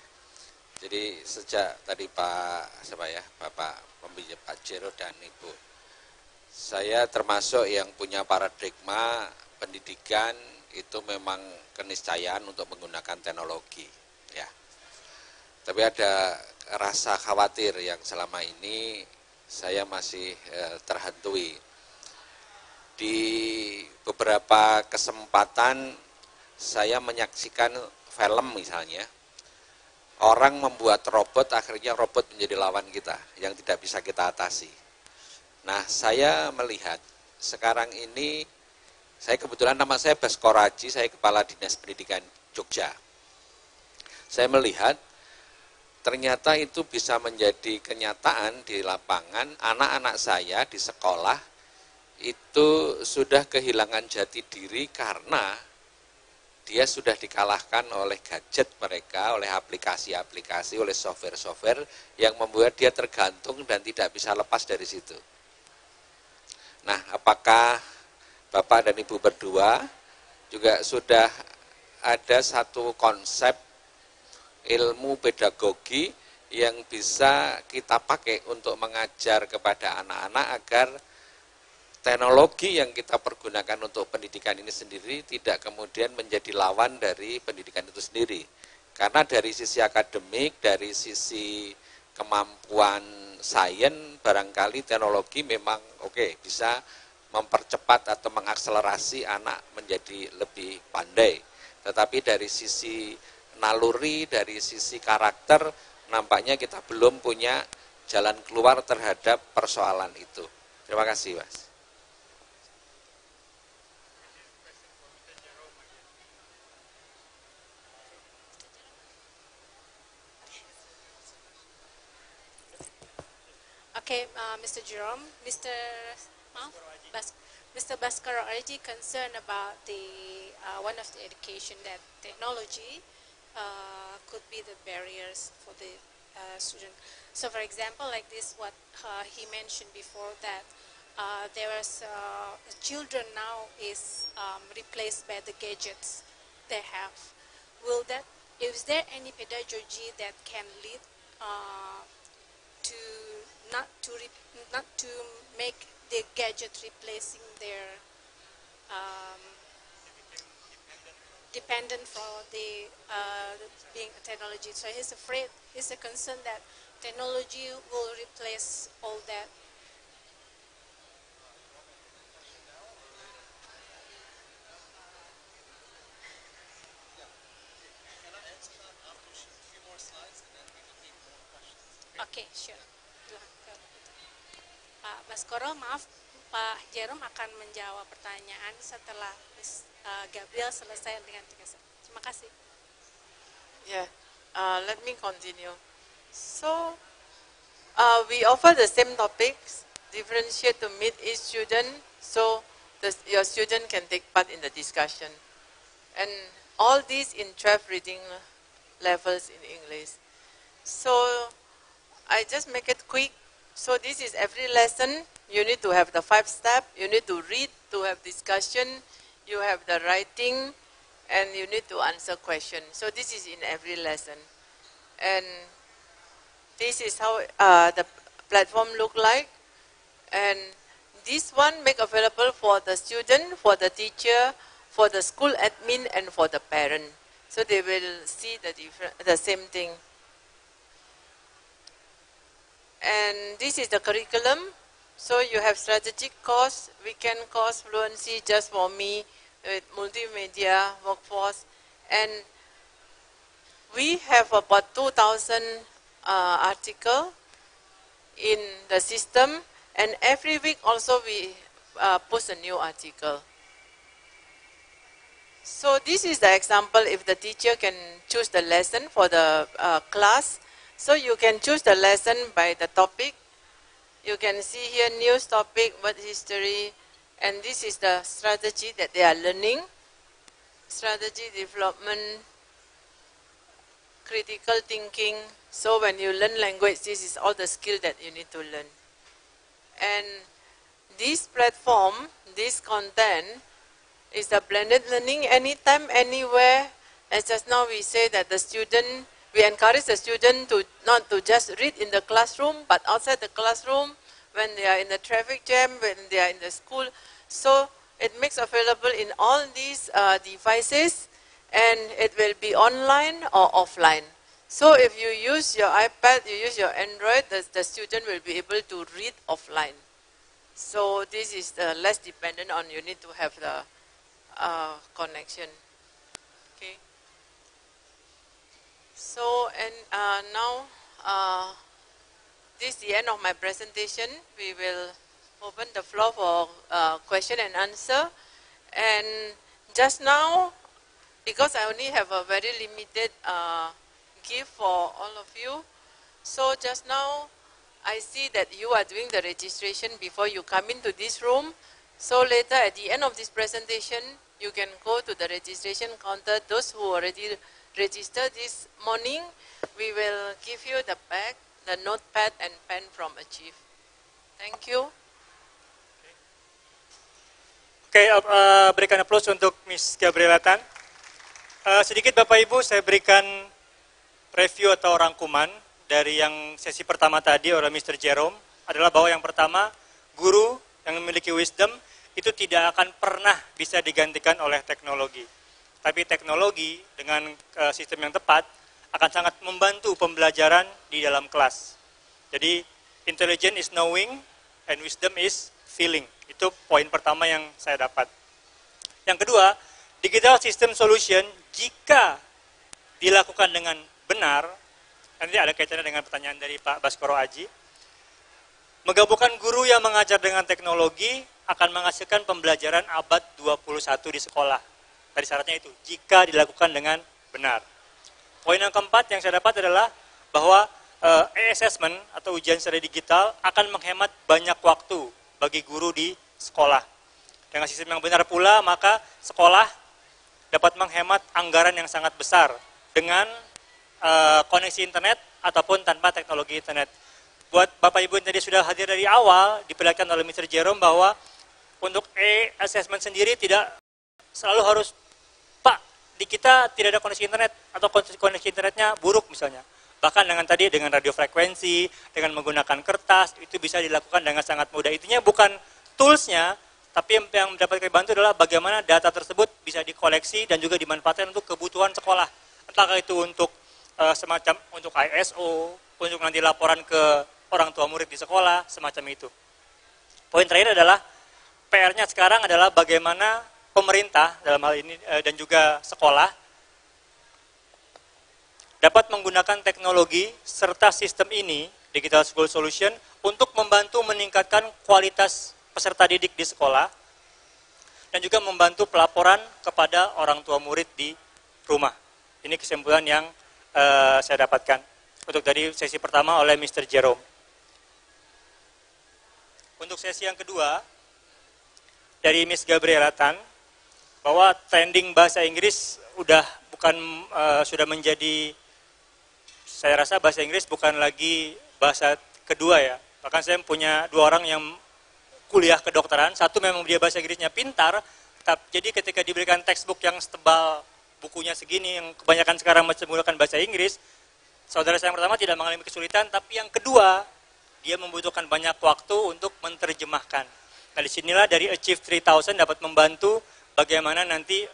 Jadi sejak tadi Bapak pembicara Pak Jero dan Ibu, saya termasuk yang punya paradigma pendidikan itu memang keniscayaan untuk menggunakan teknologi, ya. Tapi ada rasa khawatir yang selama ini saya masih terhantui. Di beberapa kesempatan saya menyaksikan film misalnya, orang membuat robot, akhirnya robot menjadi lawan kita yang tidak bisa kita atasi. Nah, saya melihat sekarang ini, saya kebetulan nama saya Baskoro Haji, saya Kepala Dinas Pendidikan Jogja. Saya melihat ternyata itu bisa menjadi kenyataan di lapangan. Anak-anak saya di sekolah itu sudah kehilangan jati diri karena dia sudah dikalahkan oleh gadget mereka, oleh aplikasi-aplikasi, oleh software-software yang membuat dia tergantung dan tidak bisa lepas dari situ. Nah, apakah Bapak dan Ibu berdua juga sudah ada satu konsep ilmu pedagogi yang bisa kita pakai untuk mengajar kepada anak-anak agar teknologi yang kita pergunakan untuk pendidikan ini sendiri tidak kemudian menjadi lawan dari pendidikan itu sendiri. Karena dari sisi akademik, dari sisi kemampuan sains, barangkali teknologi memang bisa mempercepat atau mengakselerasi anak menjadi lebih pandai. Tetapi dari sisi naluri, dari sisi karakter, nampaknya kita belum punya jalan keluar terhadap persoalan itu. Terima kasih, Mas. Okay, Mr. Jerome, Mr. Baskoro already concerned about the one of the education that technology could be the barriers for the student. So, for example, like this, what he mentioned before that there is children now is replaced by the gadgets they have. Is there any pedagogy that can lead to not to make the gadget replacing their dependent for the being a technology? So he's afraid, he's a concern that technology will replace all that. Oke, sure. Pak Baskoro, maaf, Pak Jerome akan menjawab pertanyaan setelah Ms. Gabriel selesai dengan tugasnya. Terima kasih. Yeah, let me continue. So, we offer the same topics, differentiate to meet each student, so your student can take part in the discussion. And all these in 12 reading levels in English. So, I just make it quick. So this is every lesson. You need to have the 5 steps. You need to read to have discussion. You have the writing, and you need to answer questions. So this is in every lesson. And this is how the platform look like. And this one make available for the student, for the teacher, for the school admin, and for the parent. So they will see the same thing. And this is the curriculum. So you have strategic course, weekend course, fluency just for me, with multimedia, workforce. And we have about 2,000 articles in the system, and every week also we post a new article. So this is the example if the teacher can choose the lesson for the class. So you can choose the lesson by the topic. You can see here news topic, what history, and this is the strategy that they are learning. Strategy development, critical thinking. So when you learn language, this is all the skill that you need to learn. And this platform, this content, is the blended learning anytime, anywhere. As just now we say that the student, we encourage the student to not to just read in the classroom, but outside the classroom, when they are in the traffic jam, when they are in the school. So it makes available in all these devices, and it will be online or offline. So if you use your iPad, you use your Android, the student will be able to read offline. So this is the less dependent on you need to have the connection. Okay. So and now this is the end of my presentation. We will open the floor for question and answer. And just now, because I only have a very limited gift for all of you, so just now I see that you are doing the registration before you come into this room. So later at the end of this presentation, you can go to the registration counter. Those who already registered this morning, we will give you the bag, the notepad and pen from Achieve. Thank you. Oke, berikan applause untuk Miss Gabriela Tan. Sedikit Bapak Ibu, saya berikan review atau rangkuman dari yang sesi pertama tadi oleh Mr. Jerome, adalah bahwa yang pertama, guru yang memiliki wisdom itu tidak akan pernah bisa digantikan oleh teknologi. Tapi teknologi dengan sistem yang tepat akan sangat membantu pembelajaran di dalam kelas. Jadi, intelligence is knowing and wisdom is feeling. Itu poin pertama yang saya dapat. Yang kedua, digital system solution jika dilakukan dengan benar, nanti ada kaitannya dengan pertanyaan dari Pak Baskoro Aji, menggabungkan guru yang mengajar dengan teknologi akan menghasilkan pembelajaran abad 21 di sekolah. Tadi syaratnya itu, jika dilakukan dengan benar. Poin yang keempat yang saya dapat adalah bahwa e-assessment atau ujian secara digital akan menghemat banyak waktu bagi guru di sekolah. Dengan sistem yang benar pula, maka sekolah dapat menghemat anggaran yang sangat besar dengan koneksi internet ataupun tanpa teknologi internet. Buat Bapak Ibu yang tadi sudah hadir dari awal, diperlihatkan oleh Mr. Jerome bahwa untuk e-assessment sendiri tidak selalu harus, Pak, di kita tidak ada koneksi internet atau koneksi internetnya buruk misalnya. Bahkan dengan tadi, dengan radio frekuensi, dengan menggunakan kertas, itu bisa dilakukan dengan sangat mudah. Intinya bukan toolsnya, tapi yang dapat dibantu adalah bagaimana data tersebut bisa dikoleksi dan juga dimanfaatkan untuk kebutuhan sekolah. Entah itu untuk semacam untuk ISO, untuk nanti laporan ke orang tua murid di sekolah, semacam itu. Poin terakhir adalah PR-nya sekarang adalah bagaimana pemerintah dalam hal ini dan juga sekolah dapat menggunakan teknologi serta sistem ini, Digital School Solution, untuk membantu meningkatkan kualitas peserta didik di sekolah dan juga membantu pelaporan kepada orang tua murid di rumah. Ini kesimpulan yang saya dapatkan untuk dari sesi pertama oleh Mr. Jerome. Untuk sesi yang kedua dari Miss Gabriela Tan, bahwa trending bahasa Inggris sudah menjadi, saya rasa bahasa Inggris bukan lagi bahasa kedua ya. Bahkan saya punya 2 orang yang kuliah kedokteran, satu memang dia bahasa Inggrisnya pintar, jadi ketika diberikan textbook yang setebal bukunya segini, yang kebanyakan sekarang masih menggunakan bahasa Inggris, saudara saya yang pertama tidak mengalami kesulitan, tapi yang kedua, dia membutuhkan banyak waktu untuk menerjemahkan. Nah disinilah dari Achieve 3000 dapat membantu bagaimana nanti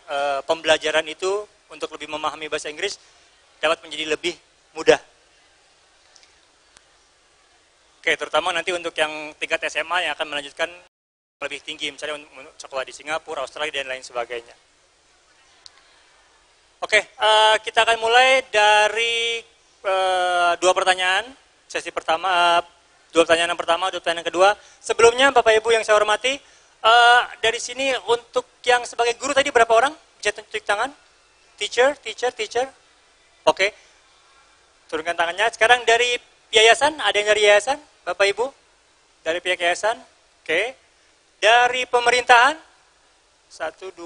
pembelajaran itu untuk lebih memahami bahasa Inggris dapat menjadi lebih mudah. Oke, terutama nanti untuk yang tingkat SMA yang akan melanjutkan lebih tinggi, misalnya untuk sekolah di Singapura, Australia, dan lain sebagainya. Oke, kita akan mulai dari 2 pertanyaan. Sesi pertama, Dua pertanyaan yang pertama, dua pertanyaan yang kedua. Sebelumnya Bapak Ibu yang saya hormati, dari sini untuk yang sebagai guru tadi berapa orang? Bisa tunjuk tangan? Teacher. Oke. Turunkan tangannya. Sekarang dari yayasan, ada yang dari yayasan? Bapak Ibu? Dari pihak yayasan? Oke. Dari pemerintahan? 1, 2,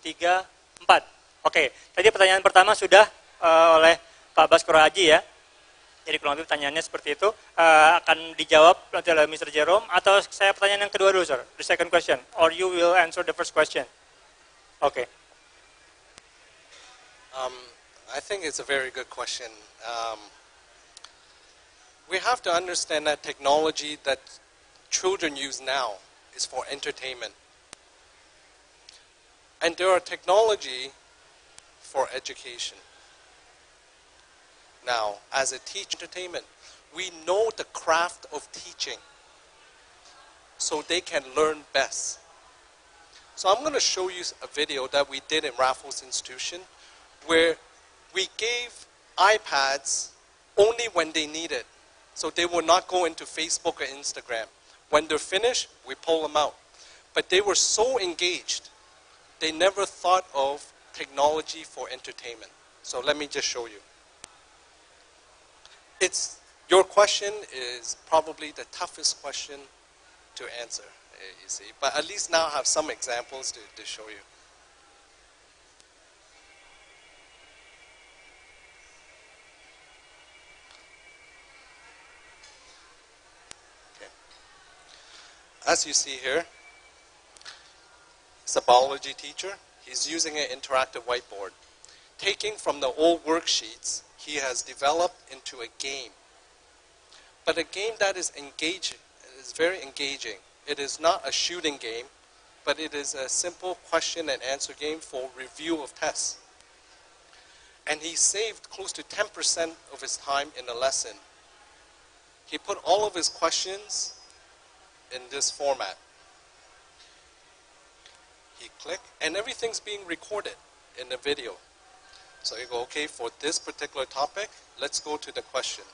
3, 4. Oke. Tadi pertanyaan pertama sudah oleh Pak Baskoro Haji ya. Jadi kurang lebih pertanyaannya seperti itu, akan dijawab nanti oleh Mr. Jerome, atau saya pertanyaan yang kedua dulu, sir, the second question, or you will answer the first question. Okay. I think it's a very good question. We have to understand that technology that children use now is for entertainment. And there are technology for education. Now, as a teacher entertainment, we know the craft of teaching, so they can learn best. So I'm going to show you a video that we did in Raffles Institution, where we gave iPads only when they need it. So they will not go into Facebook or Instagram. When they're finished, we pull them out. But they were so engaged, they never thought of technology for entertainment. So let me just show you. Your question is probably the toughest question to answer, you see. But at least now I have some examples to show you. Okay. As you see here, it's a biology teacher. He's using an interactive whiteboard. Taking from the old worksheets, he has developed into a game. But a game that is engaging, is very engaging. It is not a shooting game, but it is a simple question and answer game for review of tests. And he saved close to 10% of his time in a lesson. He put all of his questions in this format. He clicked, and everything's being recorded in the video. So you go, okay, for this particular topic, let's go to the question.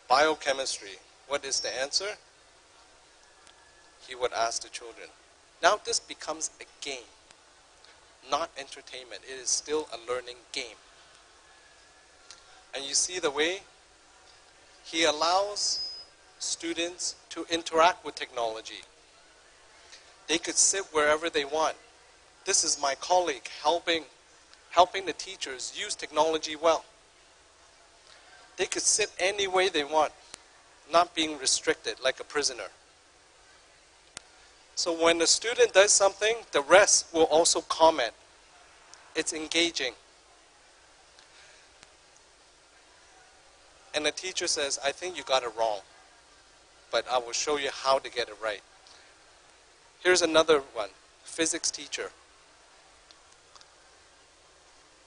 Biochemistry, what is the answer? He would ask the children. Now this becomes a game, not entertainment. It is still a learning game. And you see the way he allows students to interact with technology. They could sit wherever they want. This is my colleague helping the teachers use technology well. They could sit any way they want, not being restricted like a prisoner. So when the student does something, the rest will also comment. It's engaging. And the teacher says, I think you got it wrong, but I will show you how to get it right. Here's another one, physics teacher.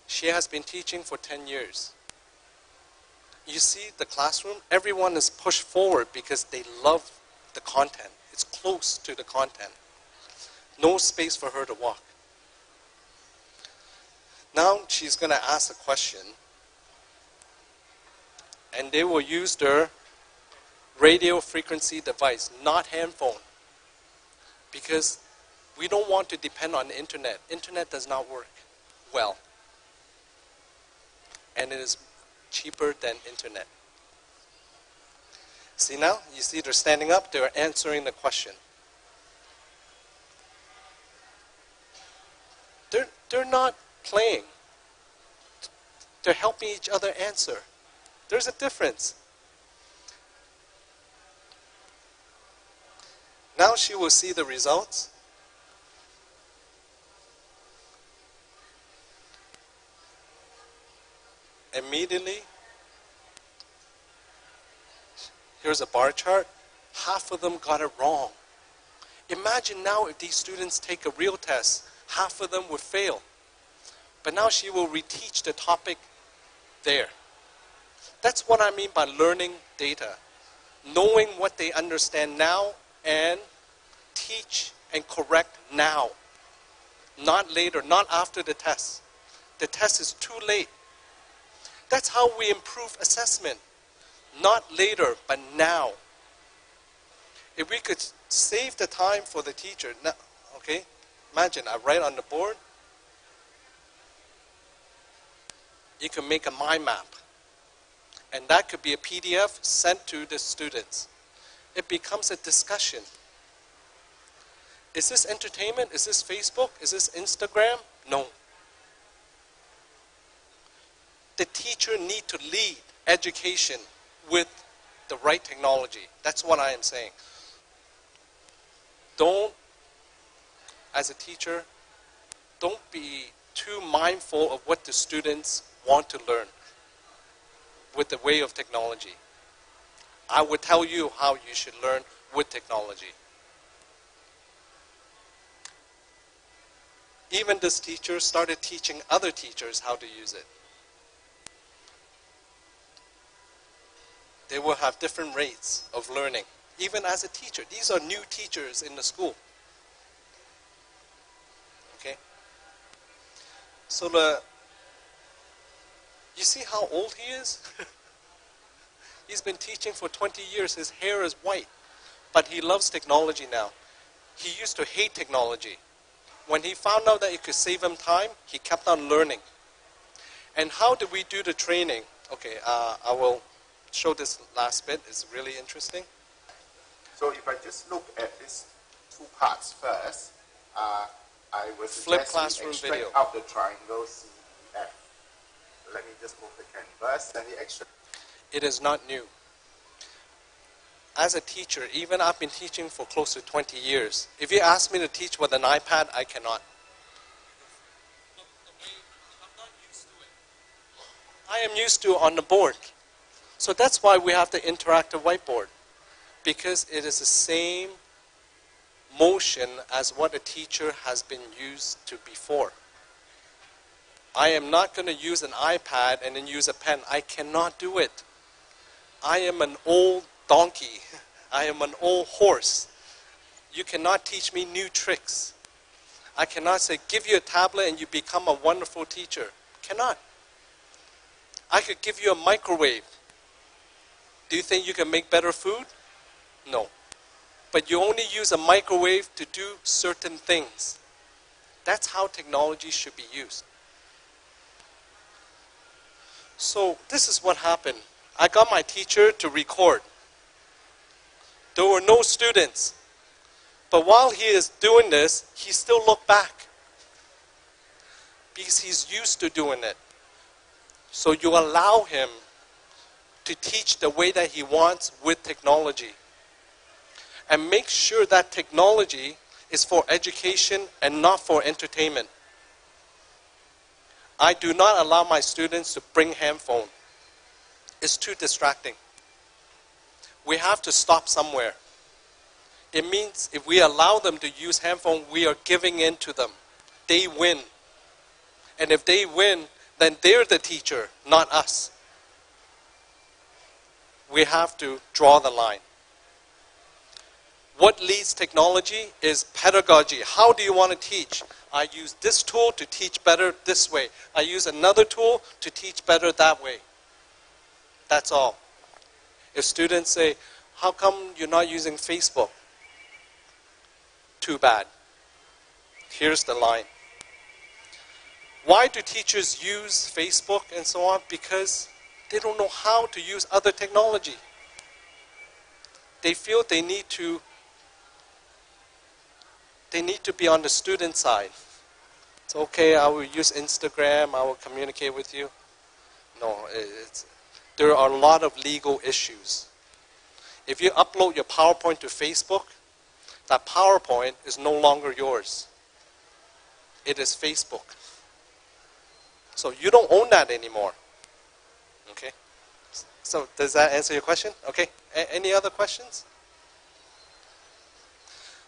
She has been teaching for 10 years. You see the classroom, everyone is pushed forward because they love the content. It's close to the content. No space for her to walk. Now she's going to ask a question, and they will use their radio frequency device, not handphone, because we don't want to depend on the internet. Internet does not work well, and it is cheaper than internet. See now? You see they're standing up, they're answering the question. They're not playing. They're helping each other answer. There's a difference. Now she will see the results. Immediately, here's a bar chart. Half of them got it wrong. Imagine now if these students take a real test, half of them would fail. But now she will reteach the topic there. That's what I mean by learning data. Knowing what they understand now and teach and correct now. Not later, not after the test. The test is too late. That's how we improve assessment. Not later, but now. If we could save the time for the teacher, now, okay, imagine I write on the board, you can make a mind map. And that could be a PDF sent to the students. It becomes a discussion. Is this entertainment? Is this Facebook? Is this Instagram? No. The teacher needs to lead education with the right technology. That's what I am saying. Don't, as a teacher, don't be too mindful of what the students want to learn with the way of technology. I would tell you how you should learn with technology. Even this teacher started teaching other teachers how to use it. They will have different rates of learning, even as a teacher. These are new teachers in the school. Okay? So you see how old he is? He's been teaching for 20 years. His hair is white, but he loves technology now. He used to hate technology. When he found out that it could save him time, he kept on learning. And how did we do the training? Okay, I will show this last bit. It's really interesting. So if I just look at these two parts first, I will Flip suggest classroom we extract video. out the triangle CEF. Let me just move the canvas and we extract. It is not new. As a teacher, even I've been teaching for close to 20 years. If you ask me to teach with an iPad, I cannot. I am used to on the board. So that's why we have the interactive whiteboard. Because it is the same motion as what a teacher has been used to before. I am not going to use an iPad and then use a pen. I cannot do it. I am an old donkey. I am an old horse. You cannot teach me new tricks. I cannot say, give you a tablet and you become a wonderful teacher. Cannot. I could give you a microwave. Do you think you can make better food? No. But you only use a microwave to do certain things. That's how technology should be used. So this is what happened. I got my teacher to record. There were no students. But while he is doing this, he still looked back. Because he's used to doing it. So you allow him to teach the way that he wants with technology. And make sure that technology is for education and not for entertainment. I do not allow my students to bring handphone. It's too distracting. We have to stop somewhere. It means if we allow them to use handphone, we are giving in to them. They win. And if they win, then they're the teacher, not us. We have to draw the line. What leads technology is pedagogy. How do you want to teach? I use this tool to teach better this way. I use another tool to teach better that way. That's all. If students say, how come you're not using Facebook? Too bad. Here's the line. Why do teachers use Facebook and so on? Because they don't know how to use other technology. They feel they need to be on the student side. It's okay, I will use Instagram, I will communicate with you. No, there are a lot of legal issues. If you upload your PowerPoint to Facebook, that PowerPoint is no longer yours. It is Facebook. So you don't own that anymore. Okay? So does that answer your question? Okay. Any other questions?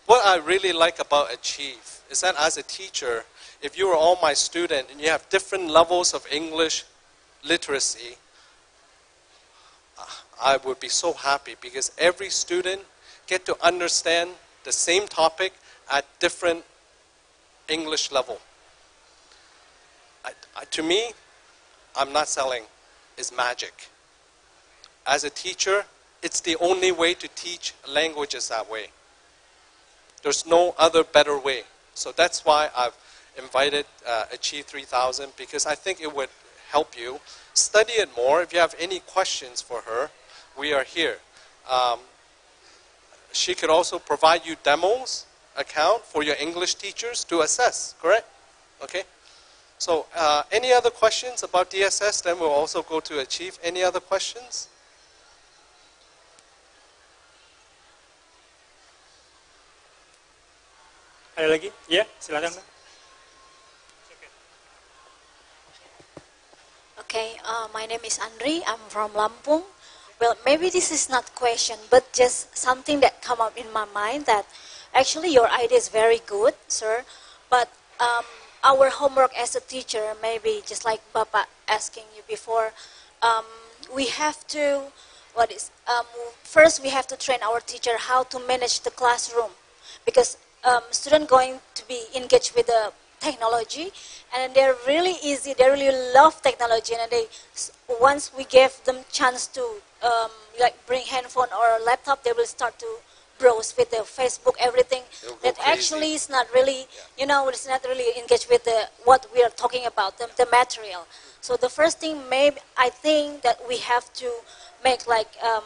What I really like about Achieve is that as a teacher, if you are all my student and you have different levels of English literacy, I would be so happy because every student get to understand the same topic at different English level. To me, I'm not selling. is magic. As a teacher, it's the only way to teach languages that way. There's no other better way. So that's why I've invited Achieve 3000, because I think it would help you. Study it more. If you have any questions for her, we are here. She could also provide you demos account for your English teachers to assess, correct? Okay. So any other questions about DSS? Then we'll also go to Achieve. Any other questions? Ada lagi? Ya, silakan, Mbak. Okay, my name is Andri. I'm from Lampung. Well, maybe this is not question, but just something that come up in my mind that actually your idea is very good, sir. But our homework as a teacher, maybe just like Bapak asking you before, we have to, first we have to train our teacher how to manage the classroom, because students going to be engaged with the technology, and they're really easy. They really love technology, and they once we give them chance to like bring handphone or laptop, they will start to browse with the Facebook, everything. That crazy. Actually is not really, you know, it's not really engaged with the what we are talking about, the material. So the first thing, maybe I think that we have to make like a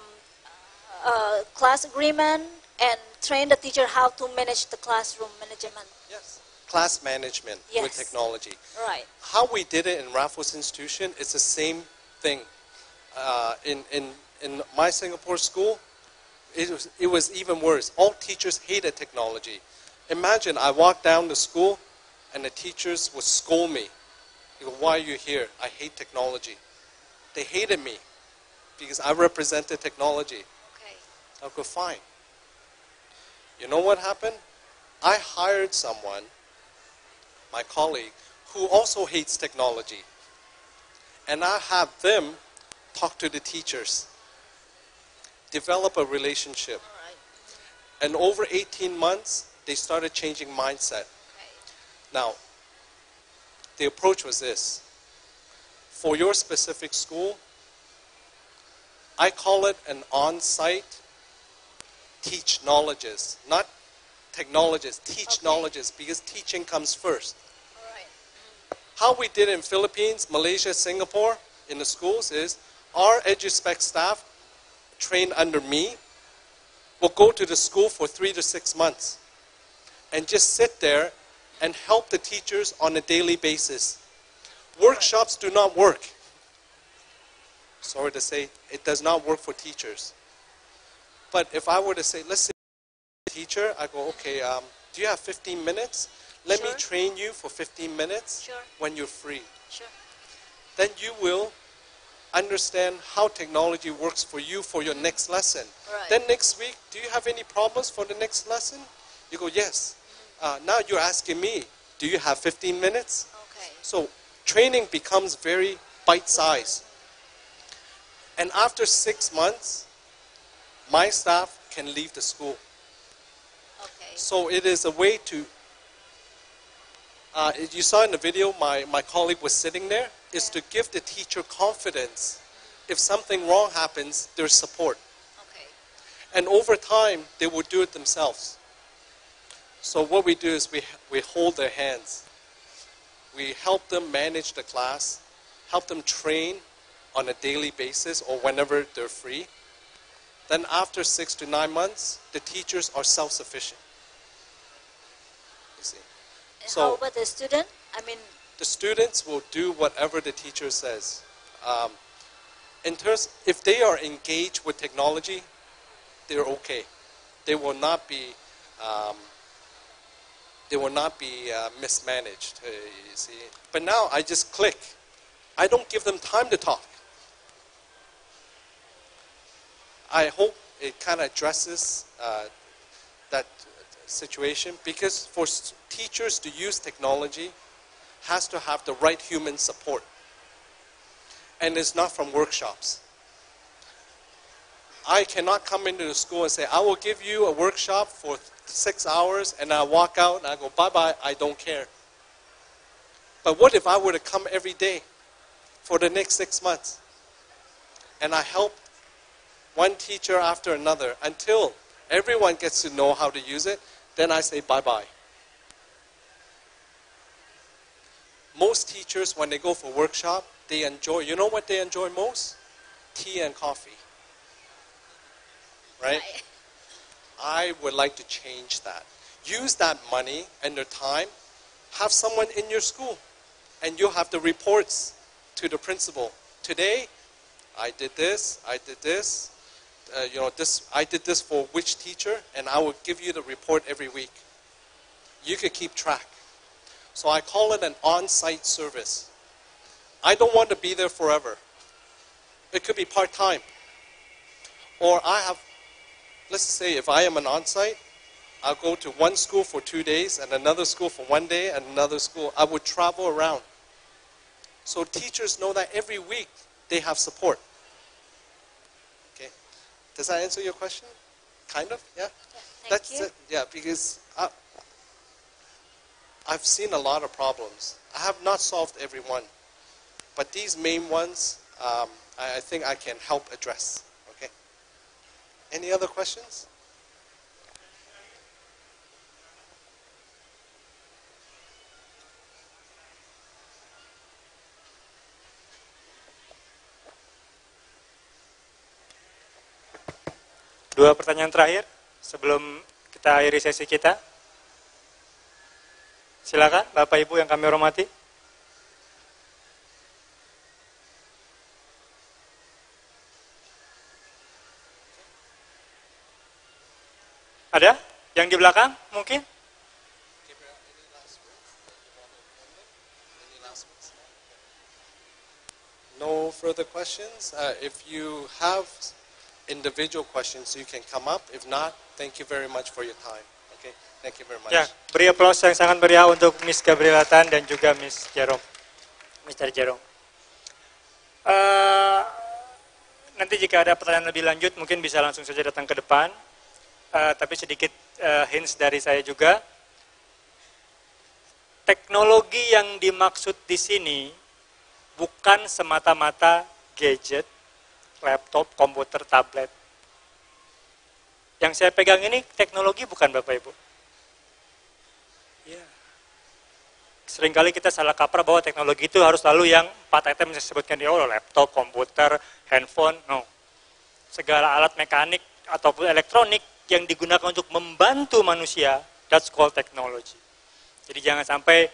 class agreement and train the teacher how to manage the classroom management. Yes. Class management with technology. Right. How we did it in Raffles Institution is the same thing. In my Singapore school, it was even worse. All teachers hated technology. Imagine I walked down the school and the teachers would scold me. They go, "Why are you here? I hate technology." They hated me because I represented technology. Okay. I go, fine. You know what happened? I hired someone, my colleague, who also hates technology. And I have them talk to the teachers, develop a relationship. All right. And over 18 months, they started changing mindset. Okay. Now, the approach was this. For your specific school, I call it an on-site teach knowledges, not technologies, teach knowledges, because teaching comes first. All right. How we did in Philippines, Malaysia, Singapore, in the schools is our EduSpec staff trained under me will go to the school for 3 to 6 months and just sit there and help the teachers on a daily basis. Workshops do not work. Sorry to say, it does not work for teachers. But if I were to say, let's say teacher, I go, okay, do you have 15 minutes? Let me train you for 15 minutes when you're free. Sure. Then you will understand how technology works for you for your next lesson. Right. Then next week, do you have any problems for the next lesson? You go, yes. Now you're asking me, do you have 15 minutes? Okay. So training becomes very bite-sized. And after 6 months, my staff can leave the school. Okay. So it is a way to, you saw in the video, my colleague was sitting there, is to give the teacher confidence. If something wrong happens, there's support. Okay. And over time, they will do it themselves. So what we do is we hold their hands. We help them manage the class, help them train on a daily basis or whenever they're free. Then after 6 to 9 months, the teachers are self-sufficient. You see. So how about the student? I mean, the students will do whatever the teacher says. If they are engaged with technology, they're okay. They will not be mismanaged. You see. But now I just click. I don't give them time to talk. I hope it kind of addresses that situation, because for teachers to use technology has to have the right human support. And it's not from workshops. I cannot come into the school and say, I will give you a workshop for 6 hours, and I walk out and I go, bye-bye, I don't care. But what if I were to come every day for the next 6 months? and I help one teacher after another until everyone gets to know how to use it, then I say bye-bye. Most teachers, when they go for workshop, they enjoy, you know what they enjoy most? Tea and coffee. Right? I would like to change that. Use that money and their time. Have someone in your school, and you have the reports to the principal. Today, I did this, I did this, I did this for which teacher, and I will give you the report every week. You could keep track. So I call it an on-site service. I don't want to be there forever. It could be part-time. Or I have, let's say if I am an on-site, I'll go to one school for 2 days and another school for 1 day and another school. I would travel around. So teachers know that every week they have support. Okay. Does that answer your question? Kind of, yeah? Thank you. It. Yeah, because I've seen a lot of problems. I have not solved every one. But these main ones, I think I can help address. Okay. Any other questions? Dua pertanyaan terakhir sebelum kita akhiri sesi kita. Silakan Bapak Ibu yang kami hormati. Ada? Yang di belakang mungkin? No further questions? If you have individual questions, you can come up. If not, thank you very much for your time. Okay, thank you very much. Ya, beri aplaus yang sangat meriah untuk Miss Gabriela Tan dan juga Miss Jerome, Mr. Jerome. Nanti jika ada pertanyaan lebih lanjut, mungkin bisa langsung saja datang ke depan. Tapi sedikit hints dari saya juga. Teknologi yang dimaksud di sini bukan semata-mata gadget, laptop, komputer, tablet. Yang saya pegang ini teknologi bukan Bapak Ibu. Ya. Seringkali kita salah kaprah bahwa teknologi itu harus selalu yang 4 item yang saya sebutkan di awal, laptop, komputer, handphone, no. Segala alat mekanik ataupun elektronik yang digunakan untuk membantu manusia, that's called technology. Jadi jangan sampai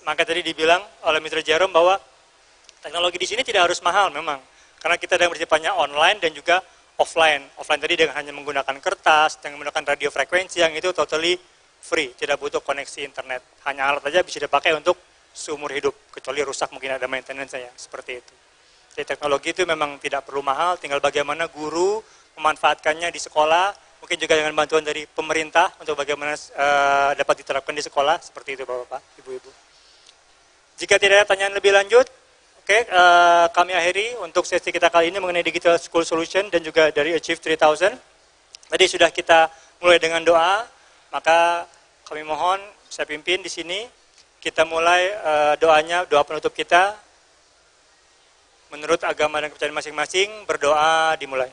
maka tadi dibilang oleh Mr. Jerome bahwa teknologi di sini tidak harus mahal memang. Karena kita sedang bersifatnya online dan juga offline. Offline tadi dengan hanya menggunakan kertas, dengan menggunakan radio frekuensi yang itu totally free, tidak butuh koneksi internet. Hanya alat saja bisa dipakai untuk seumur hidup, kecuali rusak mungkin ada maintenance-nya, seperti itu. Jadi teknologi itu memang tidak perlu mahal, tinggal bagaimana guru memanfaatkannya di sekolah, mungkin juga dengan bantuan dari pemerintah untuk bagaimana dapat diterapkan di sekolah, seperti itu Bapak-Bapak, Ibu-Ibu. Jika tidak ada pertanyaan lebih lanjut, oke, kami akhiri untuk sesi kita kali ini mengenai Digital School Solution dan juga dari Achieve 3000. Tadi sudah kita mulai dengan doa, maka kami mohon saya pimpin di sini. Kita mulai doanya, doa penutup kita. Menurut agama dan kepercayaan masing-masing, berdoa dimulai.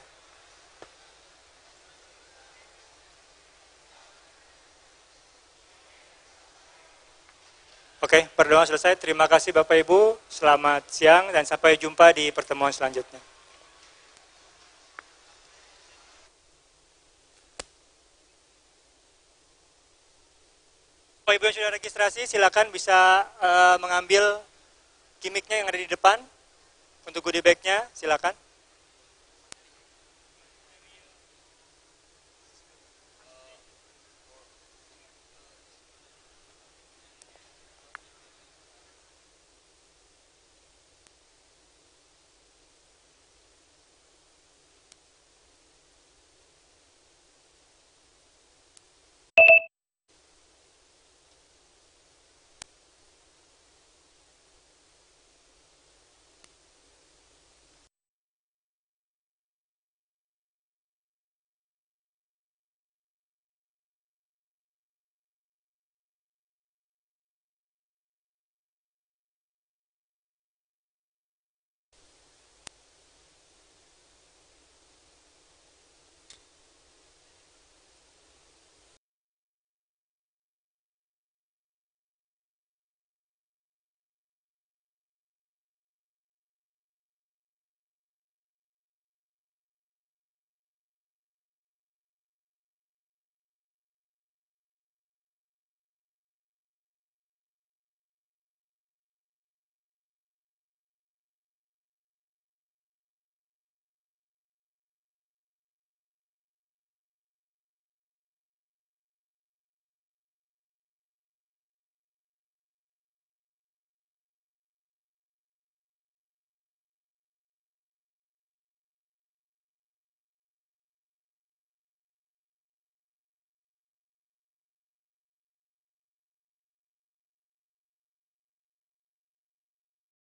Oke, berdoa selesai. Terima kasih Bapak Ibu. Selamat siang dan sampai jumpa di pertemuan selanjutnya. Bapak Ibu yang sudah registrasi, silakan bisa mengambil gimmicknya yang ada di depan untuk goodie bag-nya, silakan.